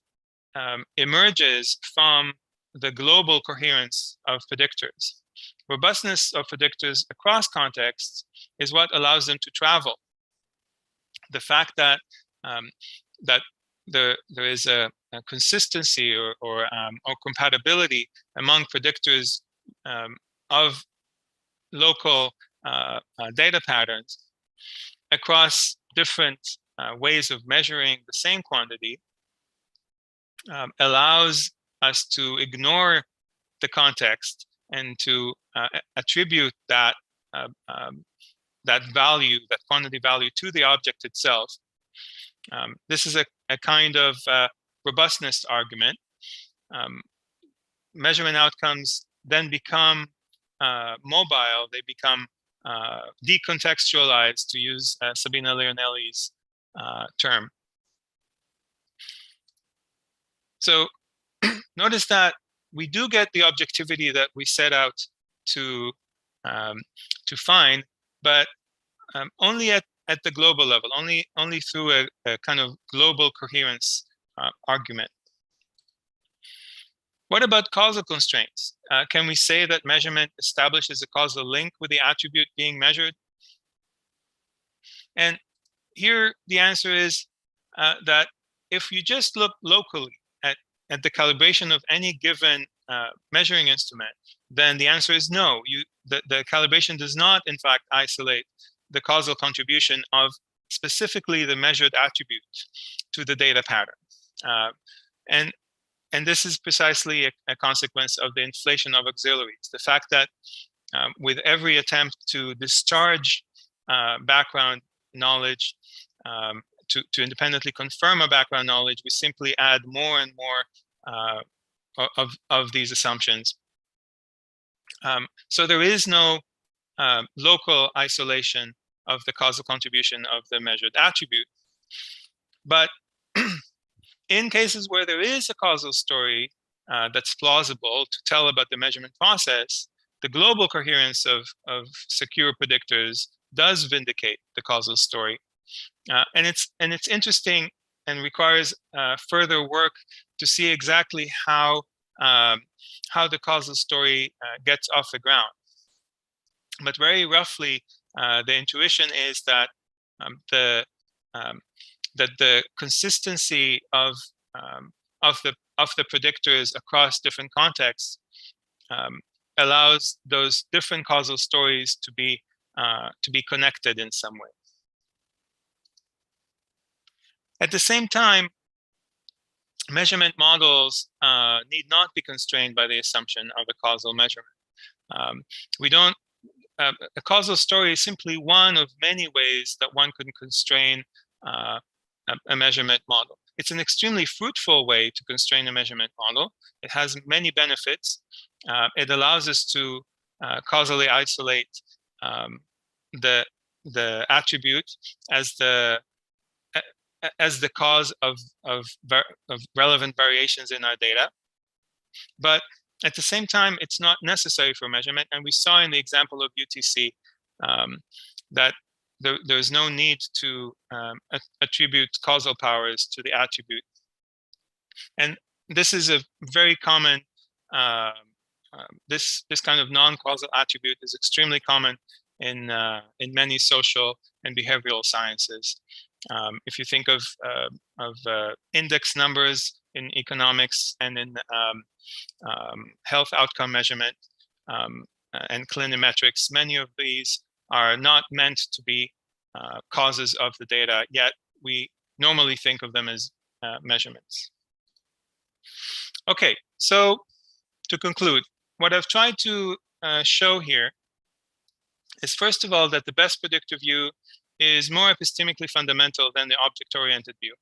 emerges from the global coherence of predictors. Robustness of predictors across contexts is what allows them to travel. The fact that there is a consistency or compatibility among predictors of local data patterns across different ways of measuring the same quantity allows us to ignore the context and to attribute that value, that quantity value, to the object itself. This is a kind of robustness argument. measurement outcomes then become mobile. They become decontextualized, to use Sabina Leonelli's term. So notice that we do get the objectivity that we set out to find, but only at the global level, only through a kind of global coherence argument. What about causal constraints? Can we say that measurement establishes a causal link with the attribute being measured? And here the answer is that if you just look locally at the calibration of any given measuring instrument, then the answer is no. The calibration does not, in fact, isolate the causal contribution of specifically the measured attribute to the data pattern. And this is precisely a consequence of the inflation of auxiliaries. The fact that with every attempt to discharge background knowledge, to independently confirm a background knowledge, we simply add more and more of these assumptions. So there is no local isolation of the causal contribution of the measured attribute. But in cases where there is a causal story that's plausible to tell about the measurement process, the global coherence of secure predictors does vindicate the causal story. And it's interesting and requires further work to see exactly how the causal story gets off the ground. But very roughly, the intuition is that the consistency of the predictors across different contexts allows those different causal stories to be connected in some way. At the same time, measurement models need not be constrained by the assumption of a causal measurement. A causal story is simply one of many ways that one can constrain a measurement model. It's an extremely fruitful way to constrain a measurement model. It has many benefits. It allows us to causally isolate the attribute as the cause of relevant variations in our data. But at the same time, it's not necessary for measurement. And we saw in the example of UTC that there's no need to attribute causal powers to the attribute. And this is a very common, this kind of non-causal attribute is extremely common in many social and behavioral sciences. If you think of index numbers in economics and in health outcome measurement and clinometrics, many of these are not meant to be causes of the data, yet we normally think of them as measurements. Okay, so to conclude, what I've tried to show here is, first of all, that the best predictor view is more epistemically fundamental than the object-oriented view.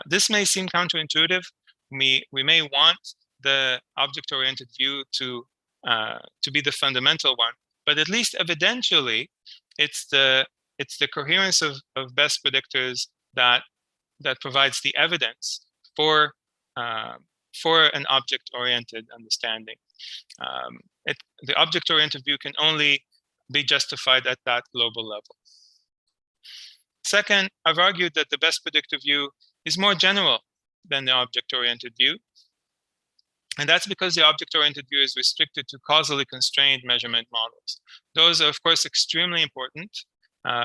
This may seem counterintuitive. We may want the object-oriented view to be the fundamental one, but at least evidentially, it's the coherence of best predictors that provides the evidence for an object-oriented understanding. The object-oriented view can only be justified at that global level. Second, I've argued that the best predictor view is more general than the object-oriented view. And that's because the object-oriented view is restricted to causally constrained measurement models. Those are, of course, extremely important,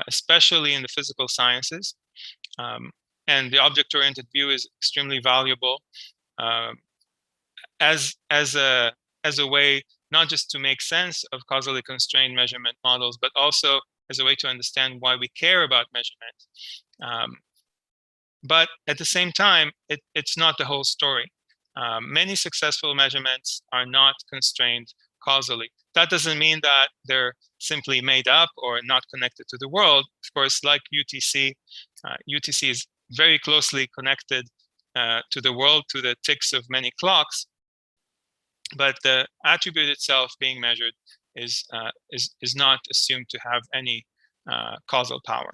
especially in the physical sciences. And the object-oriented view is extremely valuable as a way not just to make sense of causally constrained measurement models, but also as a way to understand why we care about measurement. But at the same time, it's not the whole story. Many successful measurements are not constrained causally. That doesn't mean that they're simply made up or not connected to the world. Of course, like UTC, UTC is very closely connected to the world, to the ticks of many clocks. but the attribute itself being measured is not assumed to have any causal power.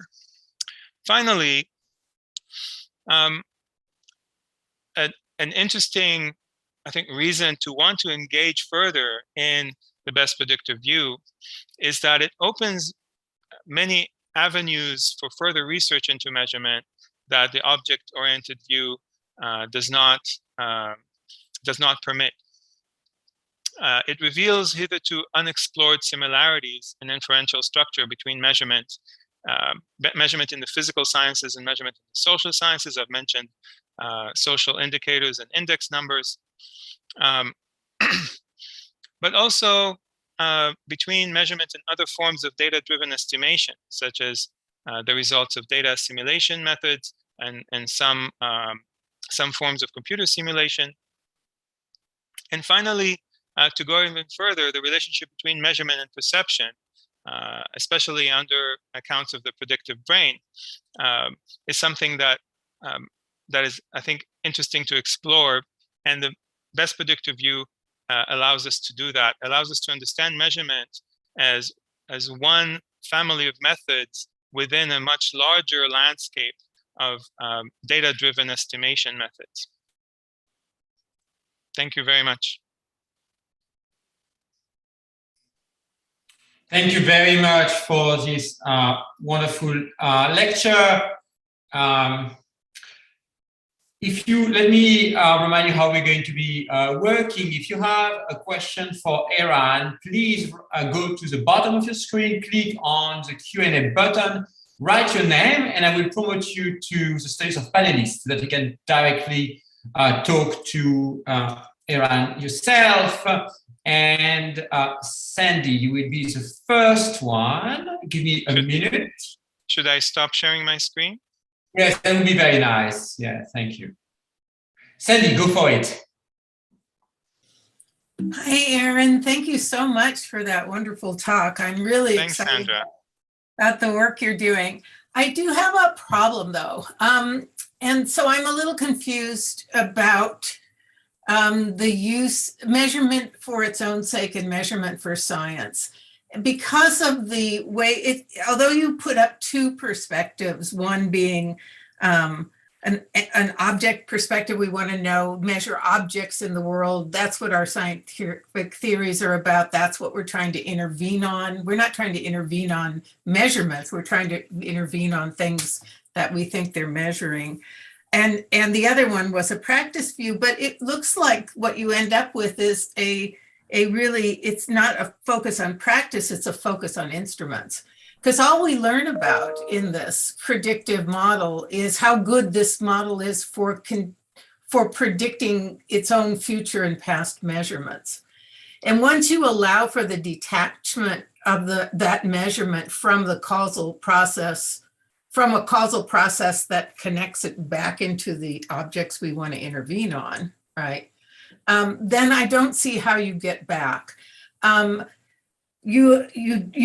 Finally, an interesting, I think, reason to want to engage further in the best predictor view is that it opens many avenues for further research into measurement that the object-oriented view does not permit. It reveals hitherto unexplored similarities in inferential structure between measurement in the physical sciences and measurement in the social sciences. I've mentioned social indicators and index numbers, but also between measurement and other forms of data-driven estimation, such as the results of data assimilation methods and some forms of computer simulation. And finally, to go even further, the relationship between measurement and perception, especially under accounts of the predictive brain, is something that is, I think, interesting to explore. And the best predictor view allows us to do that, allows us to understand measurement as one family of methods within a much larger landscape of data-driven estimation methods. Thank you very much. Thank you very much for this wonderful lecture. Let me remind you how we're going to be working. If you have a question for Eran, please go to the bottom of your screen, click on the Q&A button, write your name, and I will promote you to the status of panelists so that you can directly talk to Eran yourself. And Sandy, you will be the first one. Give me a minute. Should I stop sharing my screen? Yes, that would be very nice. Yeah, thank you. Sandy, go for it. Hi, Eran. Thank you so much for that wonderful talk. I'm really excited Sandra. about the work you're doing. I do have a problem, though. And so I'm a little confused about the measurement for its own sake and measurement for science. Because of the way although you put up two perspectives, one being an object perspective, we want to measure objects in the world. That's what our scientific theories are about. That's what we're trying to intervene on. We're not trying to intervene on measurements. We're trying to intervene on things that we think they're measuring. And the other one was a practice view, but it looks like what you end up with is it's not a focus on practice, it's a focus on instruments. Because all we learn about in this predictive model is how good this model is for predicting its own future and past measurements. And once you allow for the detachment of that measurement from the causal process, from a causal process that connects it back into the objects we want to intervene on, right? Then I don't see how you get back. You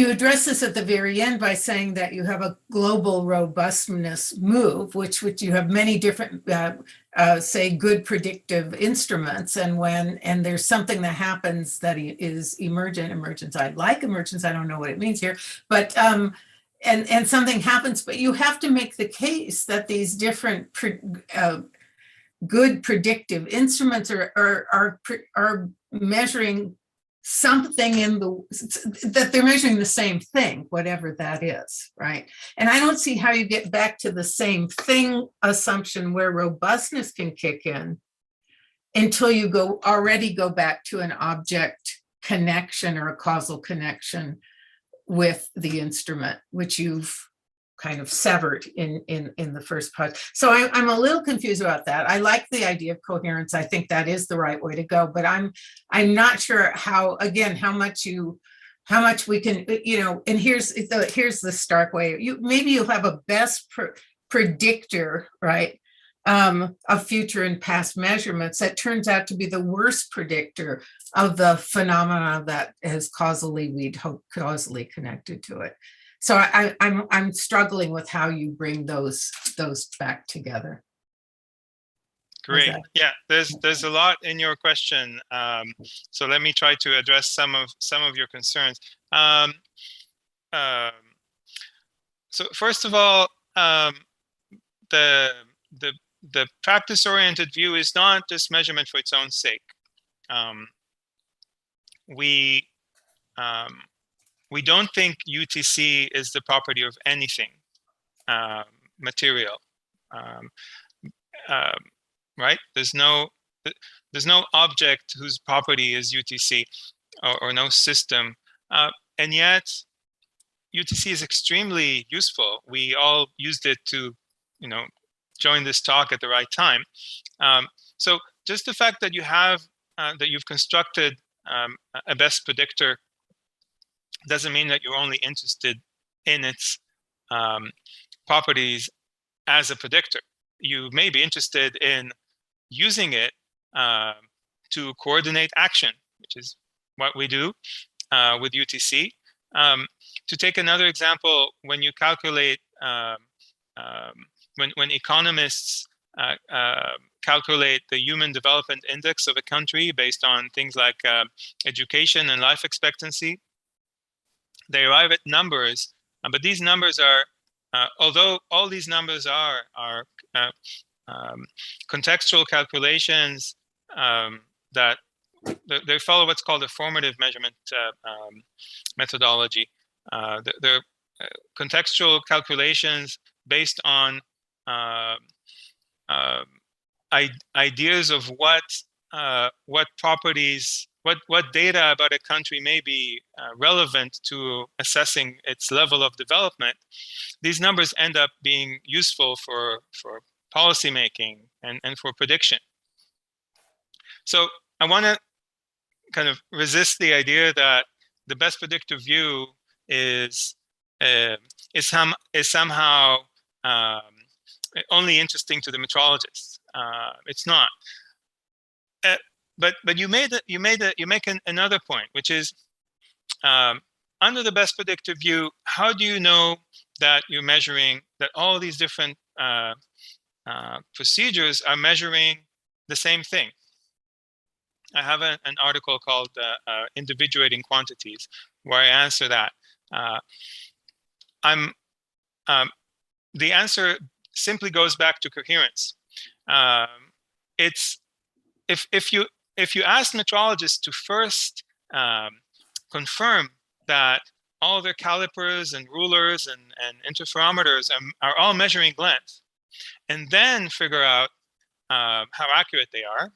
address this at the very end by saying that you have a global robustness move, which you have many different, say, good predictive instruments, and there's something that happens that is emergence. I like emergence. I don't know what it means here, but and something happens, but you have to make the case that these different good predictive instruments are measuring something that they're measuring the same thing, whatever that is, right? And I don't see how you get back to the same thing assumption where robustness can kick in until you already go back to an object connection or a causal connection with the instrument, which you've kind of severed in the first part. So I'm a little confused about that. I like the idea of coherence. I think that is the right way to go, but I'm not sure how much we can, and here's the stark way. Maybe you'll have a best predictor, right, of future and past measurements that turns out to be the worst predictor of the phenomena that is we'd hope causally connected to it. So I'm struggling with how you bring those back together. Great. Yeah, there's a lot in your question. So let me try to address some of your concerns. So first of all, the practice-oriented view is not just measurement for its own sake. We don't think UTC is the property of anything material, right? There's no object whose property is UTC, or no system, and yet UTC is extremely useful. We all used it to, join this talk at the right time. So just the fact that you have that you've constructed a best predictor doesn't mean that you're only interested in its properties as a predictor. You may be interested in using it to coordinate action, which is what we do with UTC. To take another example, when you calculate, when economists calculate the human development index of a country based on things like education and life expectancy, they arrive at numbers, but these numbers are, although all these numbers are contextual calculations that they follow what's called a formative measurement methodology. They're contextual calculations based on ideas of what properties, what data about a country may be relevant to assessing its level of development. These numbers end up being useful for policy making and for prediction. So I want to kind of resist the idea that the best predictor view is somehow only interesting to the metrologists. It's not. But you make another point, which is under the best predictor view, how do you know that you're measuring, that all these different procedures are measuring the same thing? I have an article called Individuating Quantities, where I answer that. The answer simply goes back to coherence. It's if you ask metrologists to first confirm that all their calipers and rulers and interferometers are all measuring length, and then figure out how accurate they are,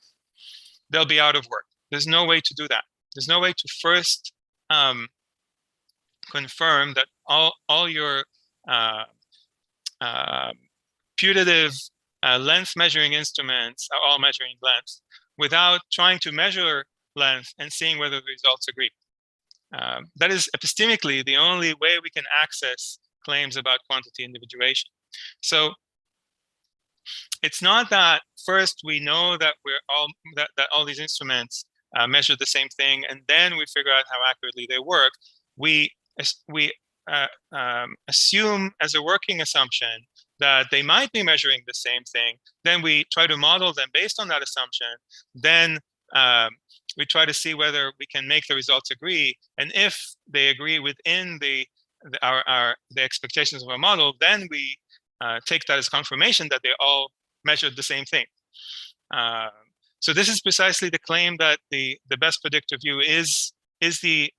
they'll be out of work. There's no way to do that. There's no way to first confirm that all your putative length measuring instruments are all measuring length without trying to measure length and seeing whether the results agree. That is epistemically the only way we can access claims about quantity individuation. So it's not that first we know that that all these instruments measure the same thing, and then we figure out how accurately they work. We assume as a working assumption that they might be measuring the same thing. Then we try to model them based on that assumption. Then we try to see whether we can make the results agree, and if they agree within the expectations of our model, then we take that as confirmation that they all measured the same thing. So this is precisely the claim that the best predictor view is the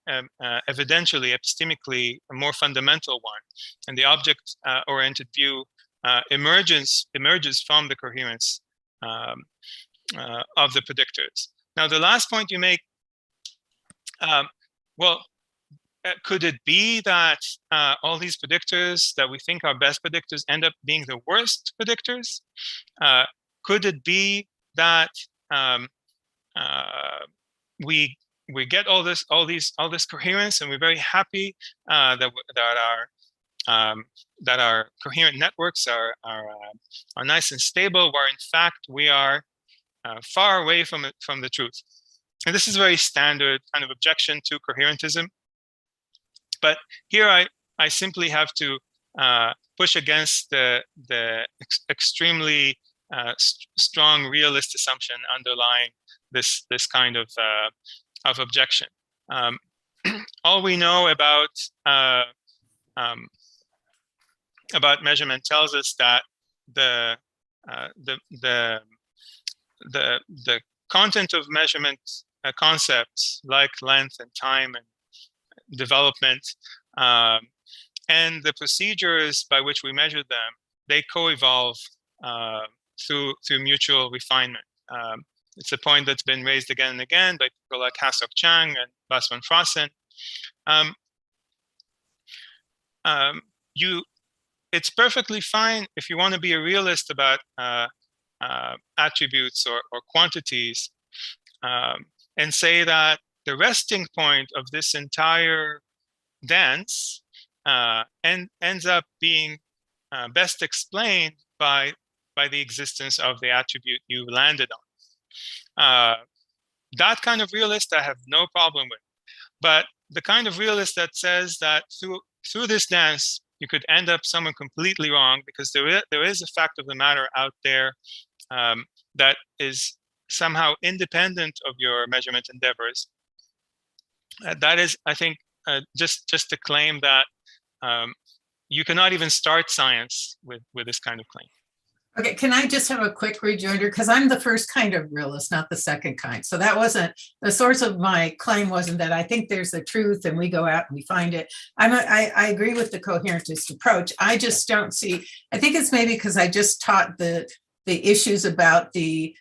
evidentially, epistemically more fundamental one, and the object-oriented view emerges from the coherence of the predictors. Now, the last point you make, could it be that all these predictors that we think are best predictors end up being the worst predictors? Could it be that we get all this coherence, and we're very happy that our coherent networks are nice and stable, where in fact we are far away from the truth? And this is a very standard kind of objection to coherentism. But here I simply have to push against the extremely strong realist assumption underlying this kind of objection. All we know about measurement tells us that the content of measurement concepts like length and time and development and the procedures by which we measure them, they co-evolve through mutual refinement. It's a point that's been raised again and again by people like Hasok Chang and Bas van Frossen. It's perfectly fine if you want to be a realist about attributes or quantities and say that the resting point of this entire dance ends up being best explained by the existence of the attribute you landed on. That kind of realist I have no problem with. But the kind of realist that says that through this dance, you could end up somewhere completely wrong because there is a fact of the matter out there that is somehow independent of your measurement endeavors. That is, I think, just a claim that you cannot even start science with this kind of claim. Okay, can I just have a quick rejoinder? Because I'm the first kind of realist, not the second kind. So that wasn't, the source of my claim wasn't that I think there's the truth and we go out and we find it. I agree with the coherentist approach. I just don't see, I think it's maybe because I just taught the issues about the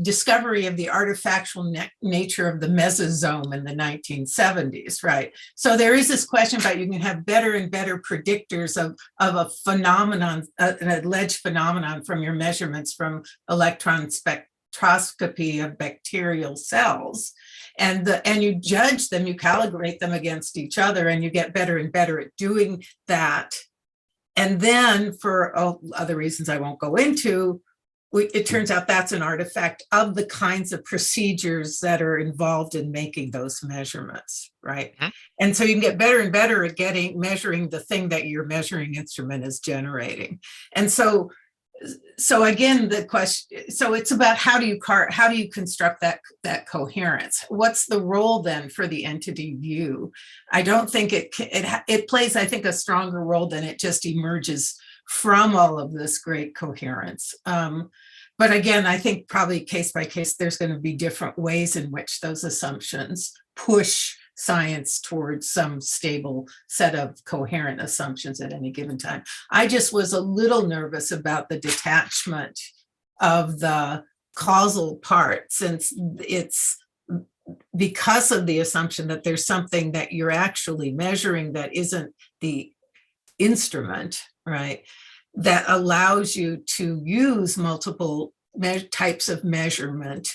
discovery of the artifactual nature of the mesosome in the 1970s, right? So there is this question about you can have better and better predictors of a phenomenon, an alleged phenomenon from your measurements from electron spectroscopy of bacterial cells. And you judge them, you calibrate them against each other, and you get better and better at doing that. And then for other reasons I won't go into, it turns out that's an artifact of the kinds of procedures that are involved in making those measurements, right? Mm-hmm. And so you can get better and better at measuring the thing that your measuring instrument is generating. And so again, the question, so it's about how do you construct that coherence? What's the role then for the entity view? I don't think it plays, I think, a stronger role than it just emerges from all of this great coherence. But again, I think probably case by case, there's going to be different ways in which those assumptions push science towards some stable set of coherent assumptions at any given time. I just was a little nervous about the detachment of the causal part, since it's because of the assumption that there's something that you're actually measuring that isn't the instrument, right, that allows you to use multiple types of measurement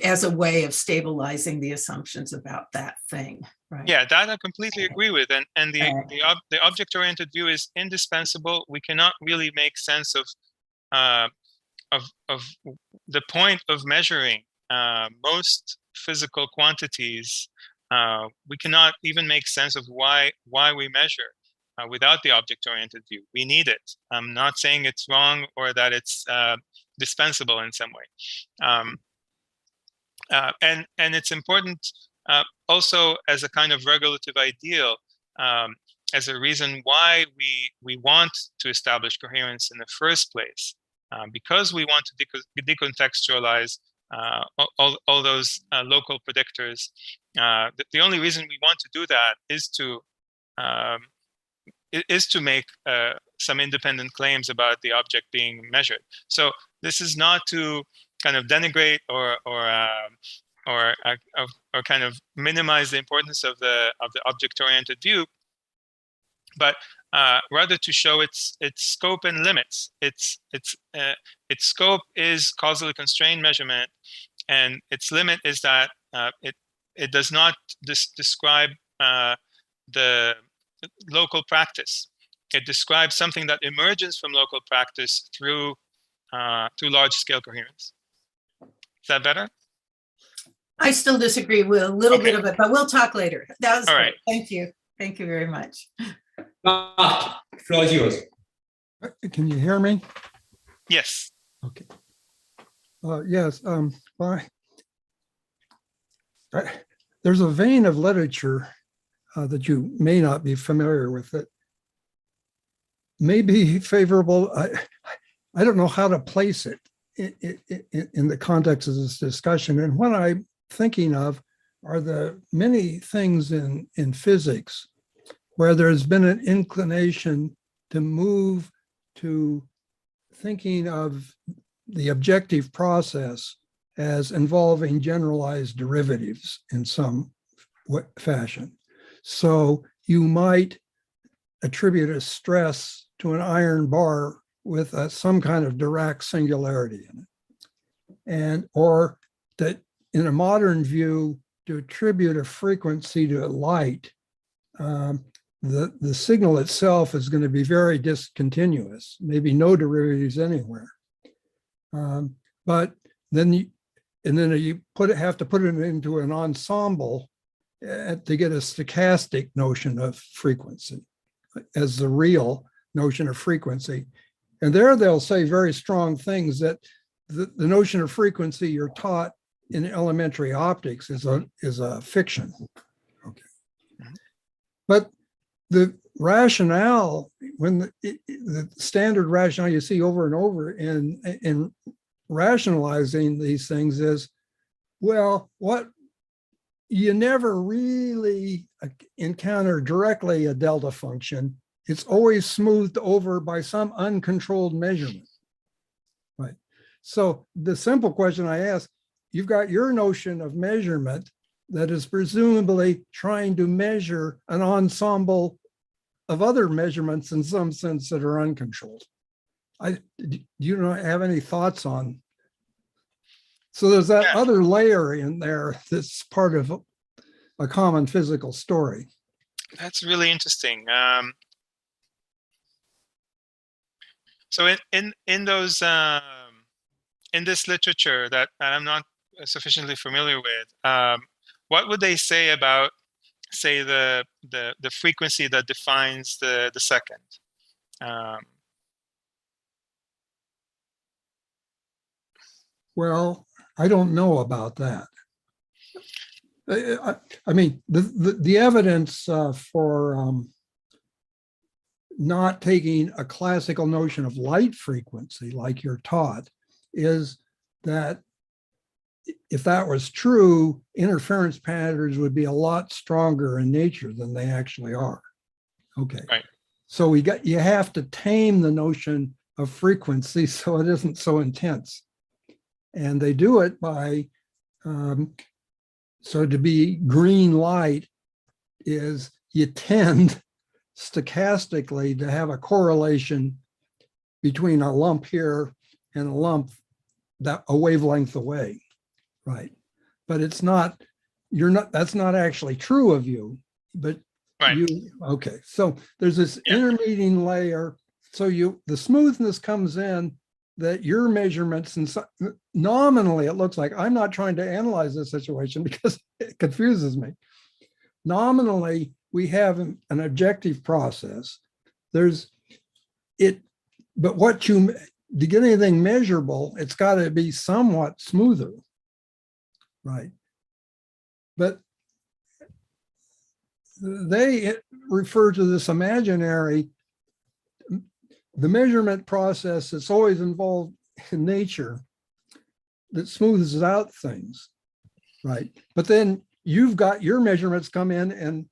as a way of stabilizing the assumptions about that thing, right? Yeah, that I completely agree with. And the object-oriented view is indispensable. We cannot really make sense of the point of measuring most physical quantities. We cannot even make sense of why we measure. Without the object-oriented view. We need it. I'm not saying it's wrong or that it's dispensable in some way. And it's important also as a kind of regulative ideal, as a reason why we want to establish coherence in the first place, because we want to decontextualize all those local predictors. The only reason we want to do that is to make some independent claims about the object being measured. So this is not to kind of denigrate or kind of minimize the importance of the object-oriented view, but rather to show its scope and limits. Its scope is causally constrained measurement, and its limit is that it does not describe the local practice. It describes something that emerges from local practice through large-scale coherence. Is that better? I still disagree with a little bit of it, but we'll talk later. That was all great. Right. Thank you. Thank you very much. Mark, floor is yours. Can you hear me? Yes. Okay. Yes. There's a vein of literature that you may not be familiar with that may be favorable. I don't know how to place it in the context of this discussion. And what I'm thinking of are the many things in physics where there's been an inclination to move to thinking of the objective process as involving generalized derivatives in some fashion. So you might attribute a stress to an iron bar with some kind of Dirac singularity in it. Or that in a modern view, to attribute a frequency to light, the signal itself is going to be very discontinuous, maybe no derivatives anywhere. But then you have to put it into an ensemble to get a stochastic notion of frequency as the real notion of frequency. And there they'll say very strong things that the notion of frequency you're taught in elementary optics is a fiction. Okay. But the rationale, when the standard rationale you see over and over in rationalizing these things is, well, what you never really encounter directly a delta function. It's always smoothed over by some uncontrolled measurement, right? So the simple question I ask, you've got your notion of measurement that is presumably trying to measure an ensemble of other measurements in some sense that are uncontrolled. Do you have any thoughts on? So there's that other layer in there that's part of a common physical story. That's really interesting. So in those in this literature that I'm not sufficiently familiar with, what would they say about, say, the frequency that defines the second? Well, I don't know about that. I mean, the evidence for not taking a classical notion of light frequency like you're taught is that if that was true, interference patterns would be a lot stronger in nature than they actually are. Okay. Right. So you have to tame the notion of frequency so it isn't so intense. And they do it by, so to be green light is you tend stochastically to have a correlation between a lump here and a lump a wavelength away, right? But it's not, that's not actually true of you, but right. Okay. So there's this intermediate layer. So the smoothness comes in that your measurements, and nominally it looks like, I'm not trying to analyze this situation because it confuses me. Nominally, we have an objective process. But to get anything measurable, it's got to be somewhat smoother, right? But they refer to this imaginary, the measurement process that's always involved in nature that smooths out things, right? But then you've got your measurements come in and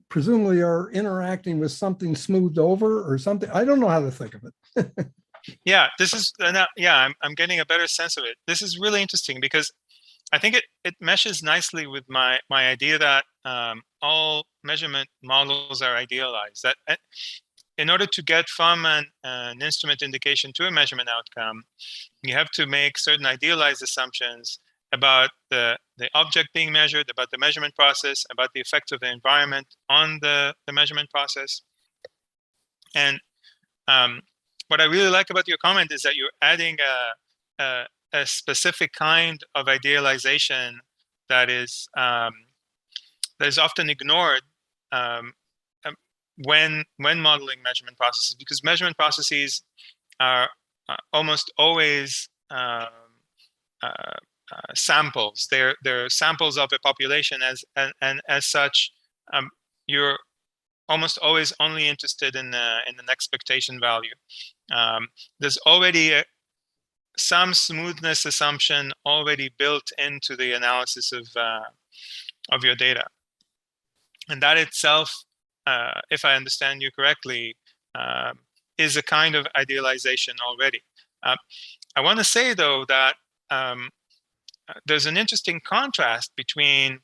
presumably are interacting with something smoothed over or something. I don't know how to think of it. Yeah, this is, I'm getting a better sense of it. This is really interesting because I think it meshes nicely with my idea that all measurement models are idealized. That in order to get from an instrument indication to a measurement outcome, you have to make certain idealized assumptions about the object being measured, about the measurement process, about the effect of the environment on the measurement process. And what I really like about your comment is that you're adding a specific kind of idealization that is often ignored when modeling measurement processes, because measurement processes are almost always samples. They're samples of a population, and as such, you're almost always only interested in an expectation value. There's already some smoothness assumption already built into the analysis of your data, and that itself, if I understand you correctly, is a kind of idealization already. I want to say, though, that there's an interesting contrast between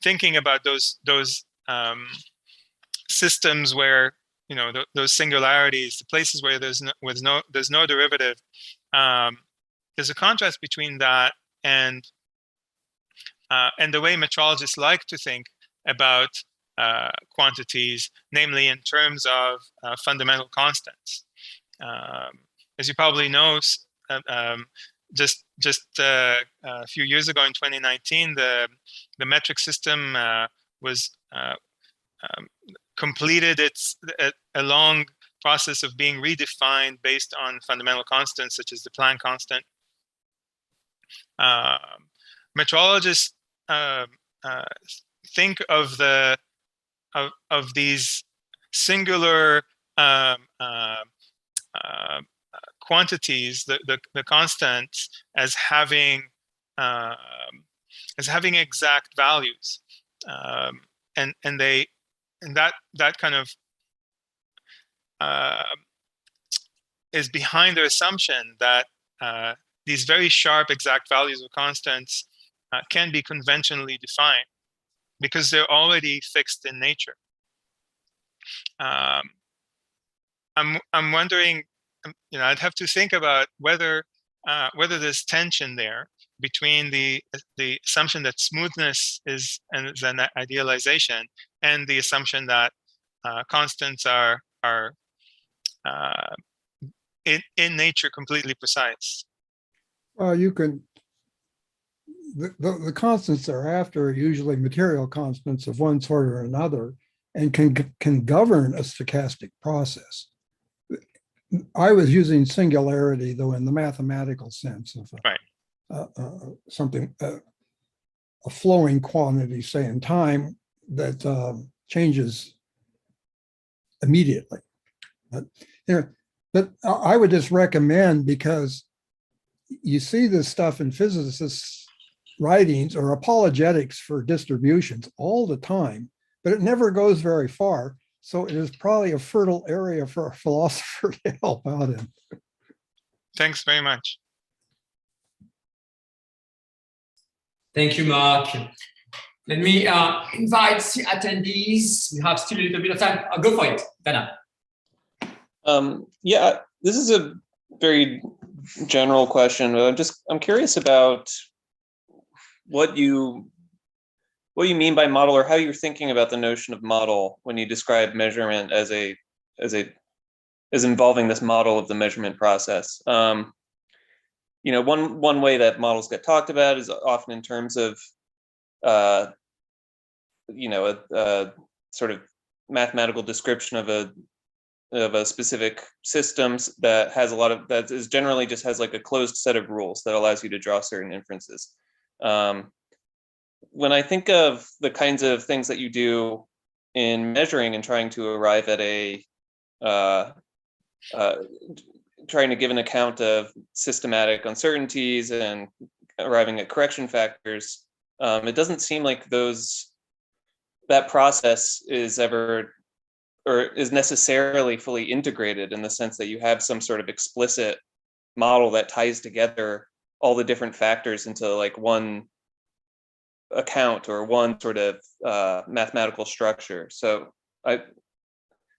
thinking about those systems where, you know, those singularities, the places where there's no derivative. There's a contrast between that and the way metrologists like to think about quantities, namely in terms of fundamental constants. As you probably know, just a few years ago in 2019, the metric system was completed a long process of being redefined based on fundamental constants such as the Planck constant. Metrologists think of these singular quantities, the constants, as having exact values, and that kind of is behind their assumption that these very sharp exact values of constants can be conventionally defined because they're already fixed in nature. I'm wondering, you know, I'd have to think about whether there's tension there between the assumption that smoothness is an idealization and the assumption that constants are in nature completely precise. Well, you can, the constants they're after are usually material constants of one sort or another, and can govern a stochastic process. I was using singularity, though, in the mathematical sense of something, a flowing quantity, say in time, that changes immediately. But I would just recommend, because you see this stuff in physicists' writings or apologetics for distributions all the time, but it never goes very far. So it is probably a fertile area for a philosopher to help out in. Thanks very much. Thank you, Mark. Let me invite the attendees. We have still a little bit of time. Go for it, Dana. Yeah, this is a very general question. I'm curious about what you mean by model, or how you're thinking about the notion of model when you describe measurement as involving this model of the measurement process. You know, one way that models get talked about is often in terms of you know, a sort of mathematical description of a specific system that has that is generally just has like a closed set of rules that allows you to draw certain inferences. When I think of the kinds of things that you do in measuring and trying to arrive at trying to give an account of systematic uncertainties and arriving at correction factors, it doesn't seem like that process is ever, or is necessarily fully integrated in the sense that you have some sort of explicit model that ties together all the different factors into like one account or one sort of mathematical structure. So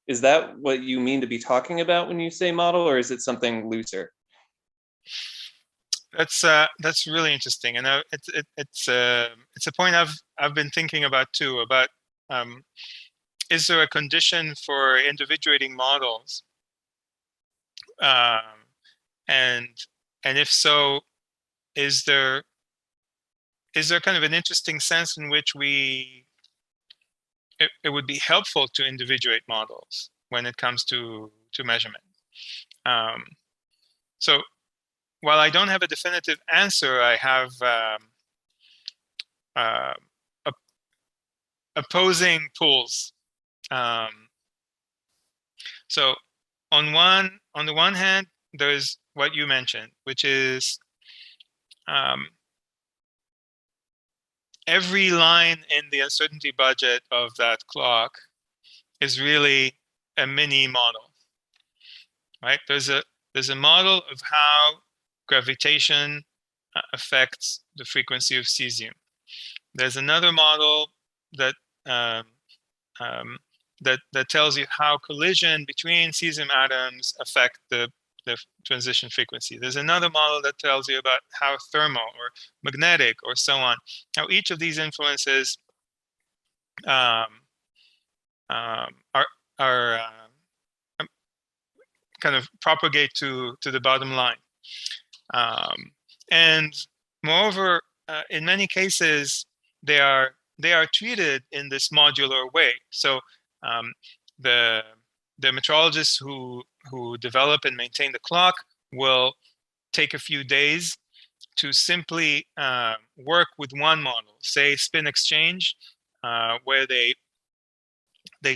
is that what you mean to be talking about when you say model, or is it something looser? That's really interesting, and it's a point I've been thinking about too. About is there a condition for individuating models, and if so, is there kind of an interesting sense in which it would be helpful to individuate models when it comes to measurement? So while I don't have a definitive answer, I have opposing pools. So on the one hand, there's what you mentioned, which is every line in the uncertainty budget of that clock is really a mini model, right? There's a model of how gravitation affects the frequency of cesium. There's another model that that tells you how collision between cesium atoms affect the transition frequency. There's another model that tells you about how thermal or magnetic or so on, how each of these influences are kind of propagate to the bottom line. And moreover, in many cases, they are treated in this modular way. So the metrologists who develop and maintain the clock will take a few days to simply work with one model, say spin exchange, where they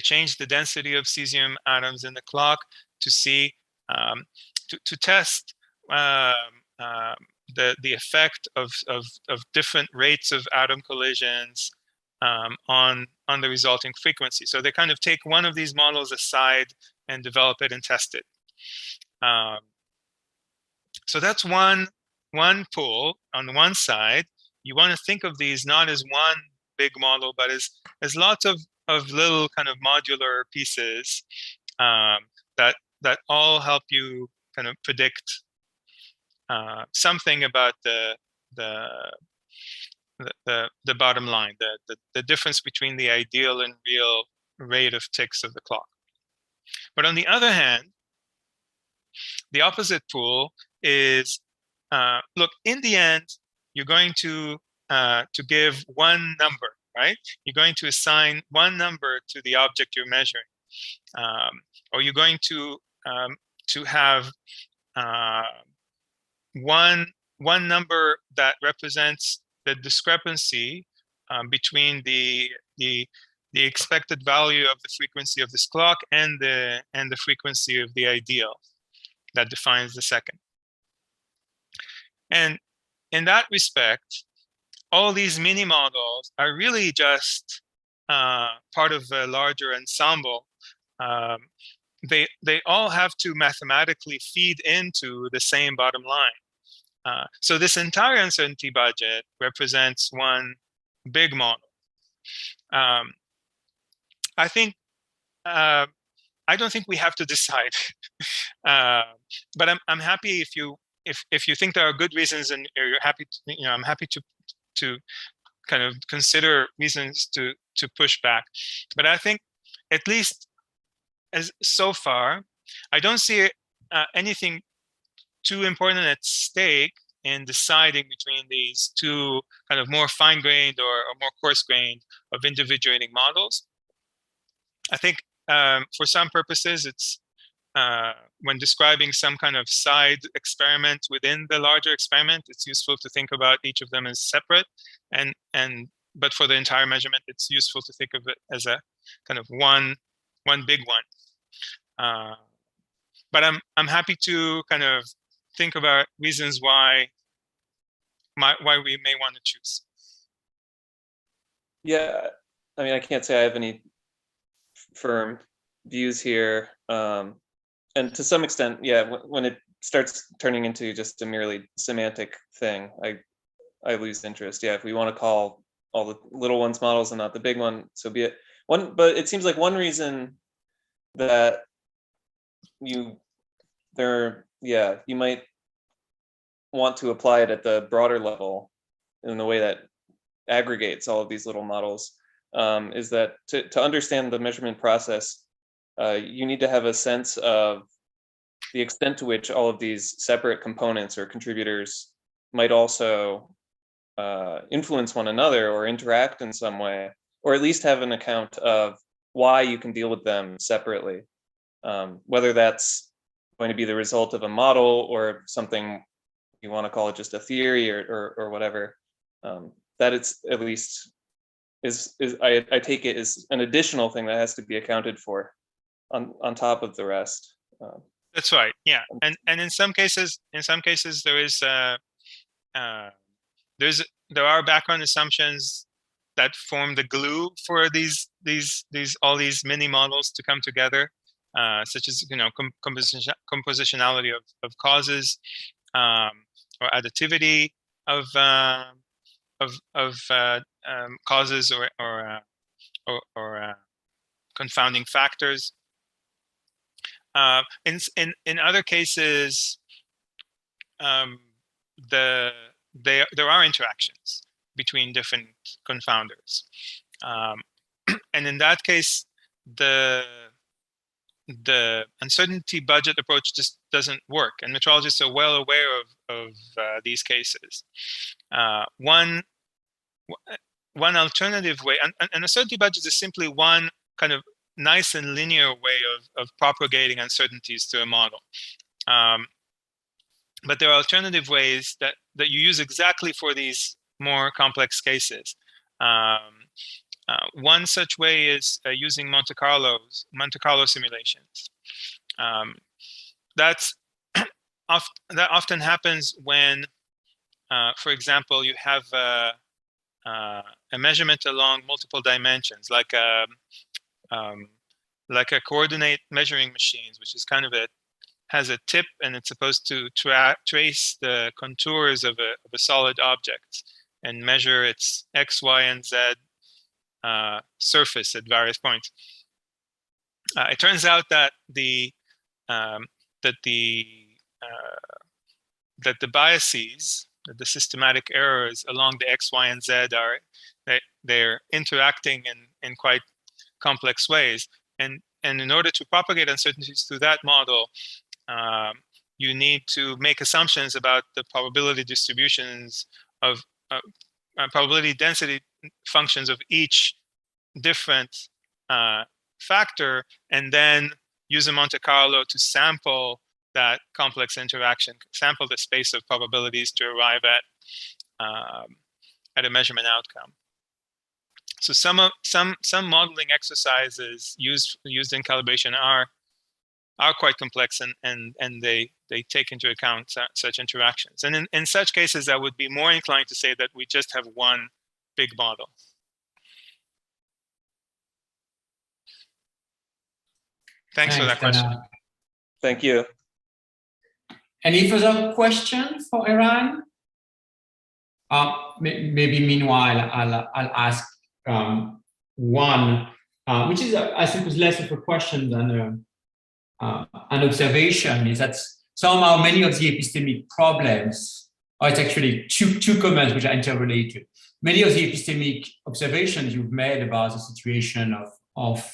change the density of cesium atoms in the clock to see to test the effect of different rates of atom collisions on the resulting frequency. So they kind of take one of these models aside and develop it and test it. So that's one pool on one side. You want to think of these not as one big model, but as lots of little kind of modular pieces that all help you kind of predict something about the bottom line, the difference between the ideal and real rate of ticks of the clock. But on the other hand, the opposite pool is, look, in the end, you're going to give one number, right? You're going to assign one number to the object you're measuring, or you're going to have one number that represents the discrepancy between the expected value of the frequency of this clock and the frequency of the ideal that defines the second. And in that respect, all these mini models are really just part of a larger ensemble. They all have to mathematically feed into the same bottom line. So this entire uncertainty budget represents one big model. I think I don't think we have to decide, but I'm happy if you think there are good reasons and you're happy. I'm happy to kind of consider reasons to push back. But I think at least as so far, I don't see anything too important at stake in deciding between these two kind of more fine-grained or more coarse-grained of individuating models. I think for some purposes, it's when describing some kind of side experiment within the larger experiment, it's useful to think about each of them as separate. But for the entire measurement, it's useful to think of it as a kind of one big one. But I'm happy to kind of think about reasons why we may want to choose. Yeah, I mean, I can't say I have any firm views here. And to some extent, yeah, when it starts turning into just a merely semantic thing, I lose interest. Yeah, if we want to call all the little ones models and not the big one, so be it. But it seems like one reason that you might want to apply it at the broader level in the way that aggregates all of these little models is that to understand the measurement process, you need to have a sense of the extent to which all of these separate components or contributors might also influence one another or interact in some way, or at least have an account of why you can deal with them separately. Whether going to be the result of a model or something you want to call it just a theory or whatever, that it's at least I take it as an additional thing that has to be accounted for on top of the rest. That's right. Yeah, and in some cases there is there are background assumptions that form the glue for all these mini models to come together, such as compositionality of causes, or additivity of causes or confounding factors. In other cases, there are interactions between different confounders, and in that case, the uncertainty budget approach just doesn't work, and metrologists are well aware of these cases. One alternative way, and uncertainty budget is simply one kind of nice and linear way of propagating uncertainties to a model. But there are alternative ways that you use exactly for these more complex cases. One such way is using Monte Carlo simulations. That often happens when, for example, you have a measurement along multiple dimensions, like a coordinate measuring machines, which is kind of has a tip, and it's supposed to trace the contours of a solid object and measure its X, Y, and Z surface at various points. It turns out that the biases, the systematic errors along the X, Y, and Z they're interacting in quite complex ways, and in order to propagate uncertainties through that model, you need to make assumptions about the probability distributions of probability density functions of each different factor, and then use a Monte Carlo to sample that complex interaction, sample the space of probabilities to arrive at a measurement outcome. So some modeling exercises used in calibration are quite complex, and they take into account such interactions. And in such cases, I would be more inclined to say that we just have one big model. Thanks for that question. Thank you. Any further questions for Eran? Maybe meanwhile, I'll ask one, which is, I suppose, less of a question than an observation, is that somehow many of the epistemic problems, or it's actually two comments which are interrelated. Many of the epistemic observations you've made about the situation of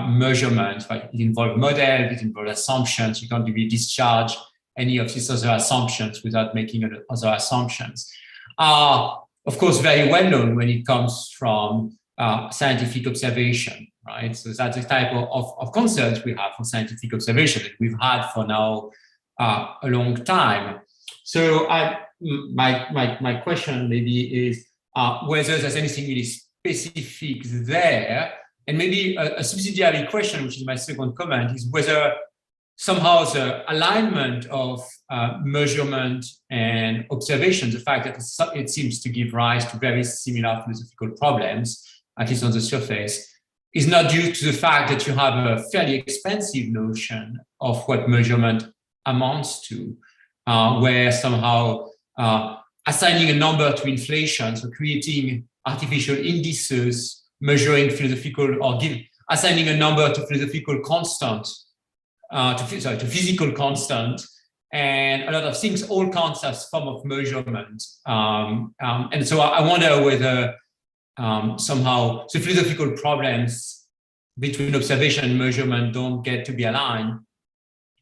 measurements, right? It involves models, it involves assumptions. You can't really discharge any of these other assumptions without making other assumptions. Of course, very well known when it comes from scientific observation, right? So that's the type of concerns we have for scientific observation that we've had for now a long time. So my question maybe is whether there's anything really specific there, and maybe a subsidiary question, which is my second comment, is whether somehow the alignment of measurement and observation, the fact that it seems to give rise to very similar philosophical problems, at least on the surface, is not due to the fact that you have a fairly expensive notion of what measurement amounts to, where somehow assigning a number to inflation, so creating artificial indices, measuring philosophical, or assigning a number to philosophical constant, to physical constant, and a lot of things all counts as form of measurement. And so I wonder whether somehow the philosophical problems between observation and measurement don't get to be aligned,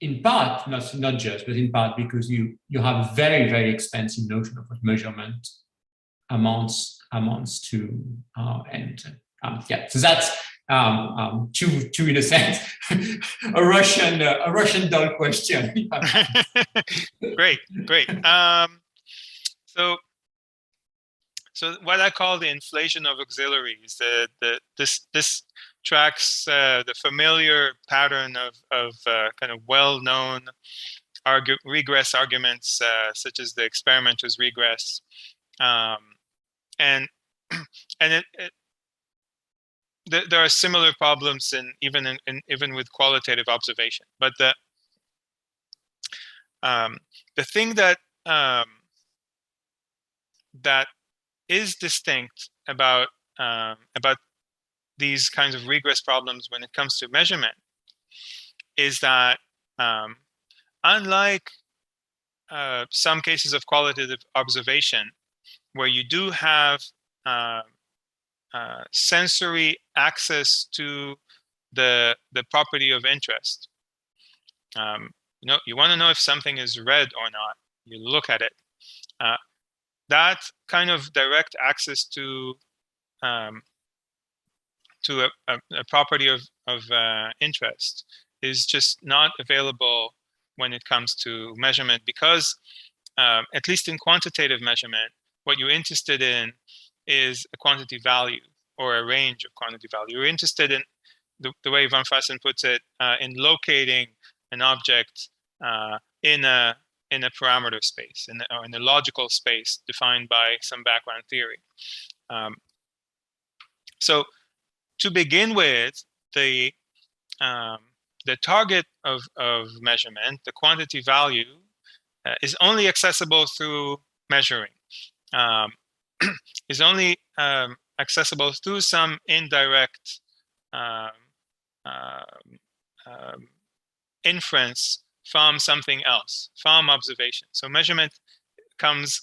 in part, not just, but in part because you have a very, very expensive notion of what measurement amounts to, yeah. So to in a sense, a Russian doll question. Great. So what I call the inflation of auxiliaries, this tracks the familiar pattern of kind of well-known regress arguments, such as the experimenter's regress, and there are similar problems even with qualitative observation. But the thing that is distinct about these kinds of regress problems when it comes to measurement is that unlike some cases of qualitative observation, where you do have sensory access to the property of interest, you want to know if something is red or not, you look at it. That kind of direct access to a property of interest is just not available when it comes to measurement, because at least in quantitative measurement, what you're interested in is a quantity value or a range of quantity value. You're interested in the way Van Fassen puts it, in locating an object in a parameter space, or in a logical space defined by some background theory. So to begin with, the target of measurement, the quantity value, is only accessible through measuring. Is only accessible through some indirect inference from something else, from observation. So measurement comes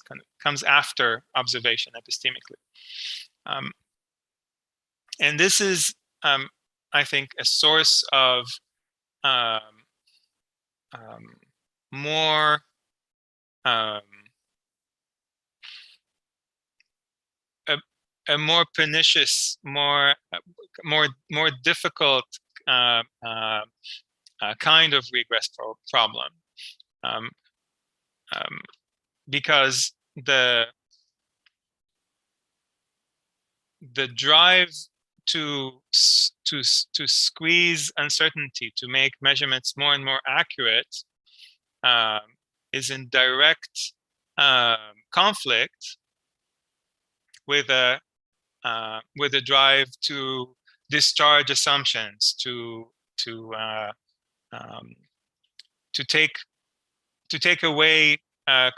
after observation epistemically. And this is, I think, a source of more a more pernicious, more difficult kind of regress problem, because the drive to squeeze uncertainty, to make measurements more and more accurate, is in direct conflict with a drive to discharge assumptions, to take away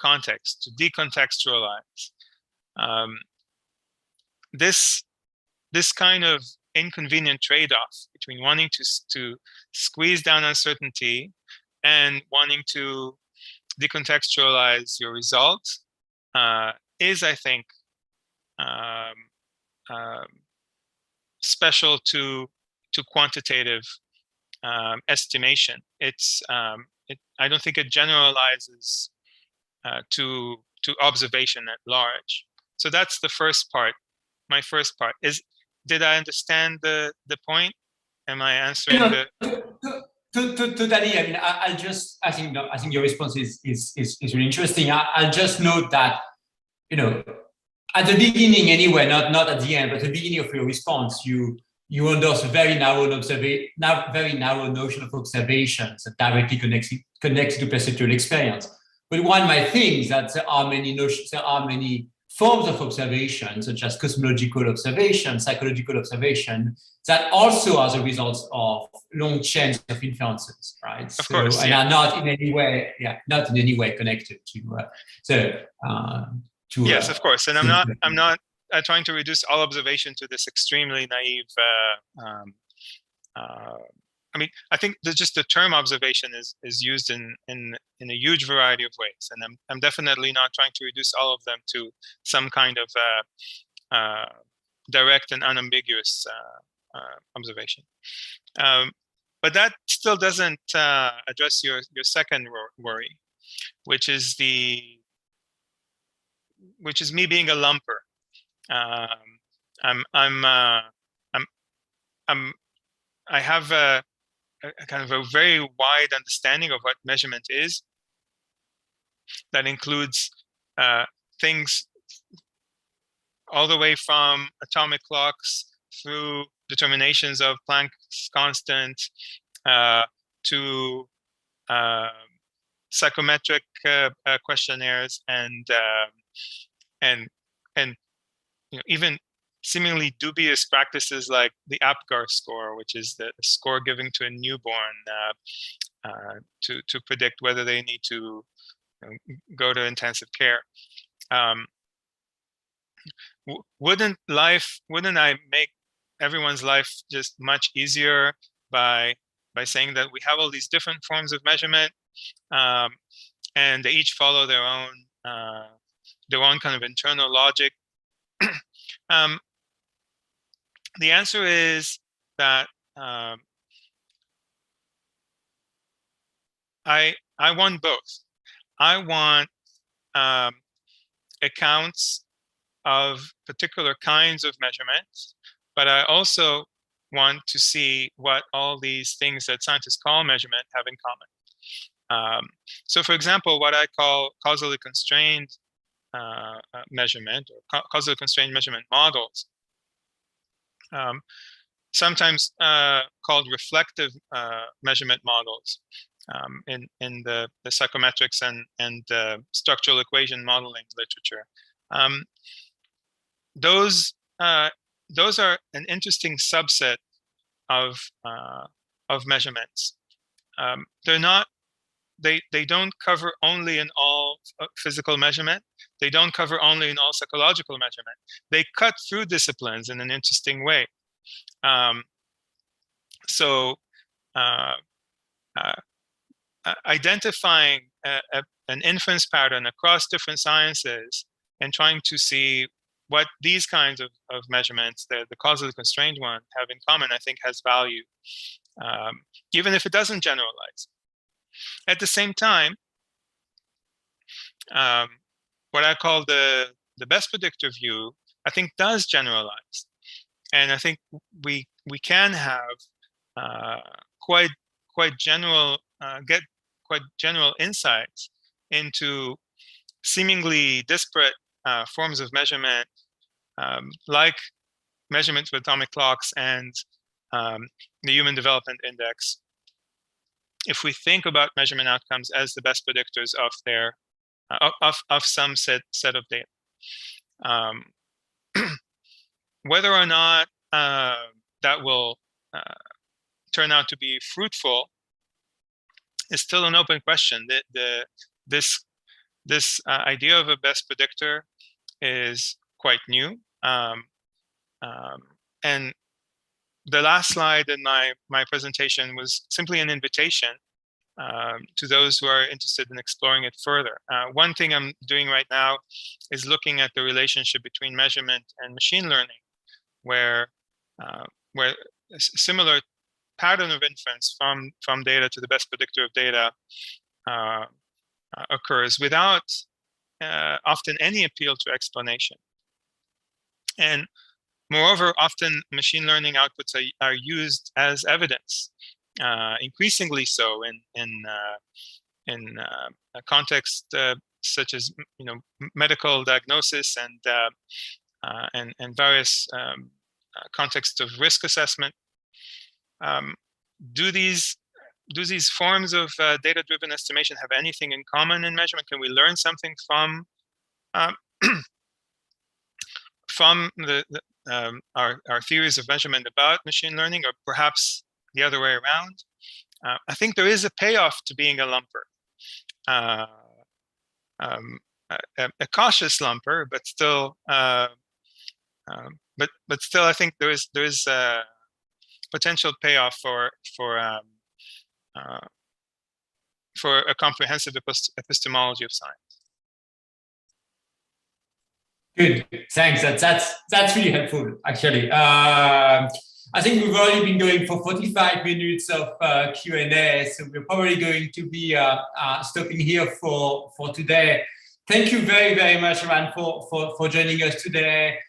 context, to decontextualize. This kind of inconvenient trade-off between wanting to squeeze down uncertainty and wanting to decontextualize your results is, I think, special to quantitative estimation. I don't think it generalizes to observation at large. So that's the first part. My first part is, did I understand the point? Am I answering the? Totally. I mean, I think your response is really interesting. I'll just note that, at the beginning anyway, not at the end, but at the beginning of your response, you endorse a very narrow notion of observations that directly connects to perceptual experience. But one might think that there are many forms of observation, such as cosmological observation, psychological observation, that also are the results of long chains of inferences, right? Of course, and are not in any way, connected to. Yes, of course, and I'm not trying to reduce all observation to this extremely naive. I mean, I think just the term observation is used in a huge variety of ways, and I'm definitely not trying to reduce all of them to some kind of direct and unambiguous observation. But that still doesn't address your second worry, which is me being a lumper. I have a kind of a very wide understanding of what measurement is. That includes things all the way from atomic clocks through determinations of Planck's constant to psychometric questionnaires and even seemingly dubious practices like the APGAR score, which is the score given to a newborn to predict whether they need to go to intensive care. Wouldn't I make everyone's life just much easier by saying that we have all these different forms of measurement, and they each follow their own kind of internal logic? The answer is that I want both. I want accounts of particular kinds of measurements, but I also want to see what all these things that scientists call measurement have in common. So for example, what I call causally constrained measurement or causally constrained measurement models, sometimes called reflective measurement models in the psychometrics and structural equation modeling literature. Those are an interesting subset of measurements. They're not. They don't cover only in all physical measurement. They don't cover only in all psychological measurement. They cut through disciplines in an interesting way. So identifying an inference pattern across different sciences and trying to see what these kinds of measurements, the causally constrained one, have in common, I think has value, even if it doesn't generalize. At the same time, what I call the best predictor view, I think does generalize. And I think we can have quite general insights into seemingly disparate forms of measurement, like measurements with atomic clocks and the Human Development Index, if we think about measurement outcomes as the best predictors of their of some set of data. Whether or not that will turn out to be fruitful is still an open question. This idea of a best predictor is quite new, and the last slide in my presentation was simply an invitation to those who are interested in exploring it further. One thing I'm doing right now is looking at the relationship between measurement and machine learning, where a similar pattern of inference from data to the best predictor of data occurs without often any appeal to explanation. And moreover, often machine learning outputs are used as evidence, increasingly so in a context such as medical diagnosis and various contexts of risk assessment. Do these forms of data-driven estimation have anything in common in measurement? Can we learn something from our theories of measurement about machine learning, or perhaps the other way around? I think there is a payoff to being a lumper, a cautious lumper, but still, but still, I think there is a potential payoff for a comprehensive epistemology of science. Good, thanks. That's really helpful, actually. I think we've already been going for 45 minutes of Q&A, so we're probably going to be stopping here for today. Thank you very, very much, Eran, for joining us today.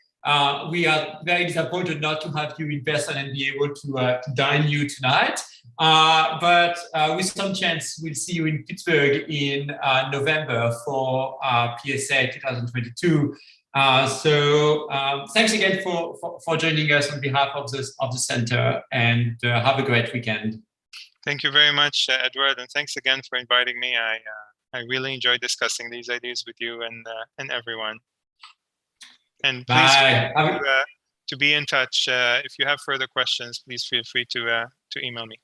We are very disappointed not to have you in person and be able to dine you tonight. But with some chance, we'll see you in Pittsburgh in November for PSA 2022. So thanks again for joining us on behalf of the center, and have a great weekend. Thank you very much, Edward, and thanks again for inviting me. I really enjoyed discussing these ideas with you and everyone. And please feel free to be in touch. If you have further questions, please feel free to email me.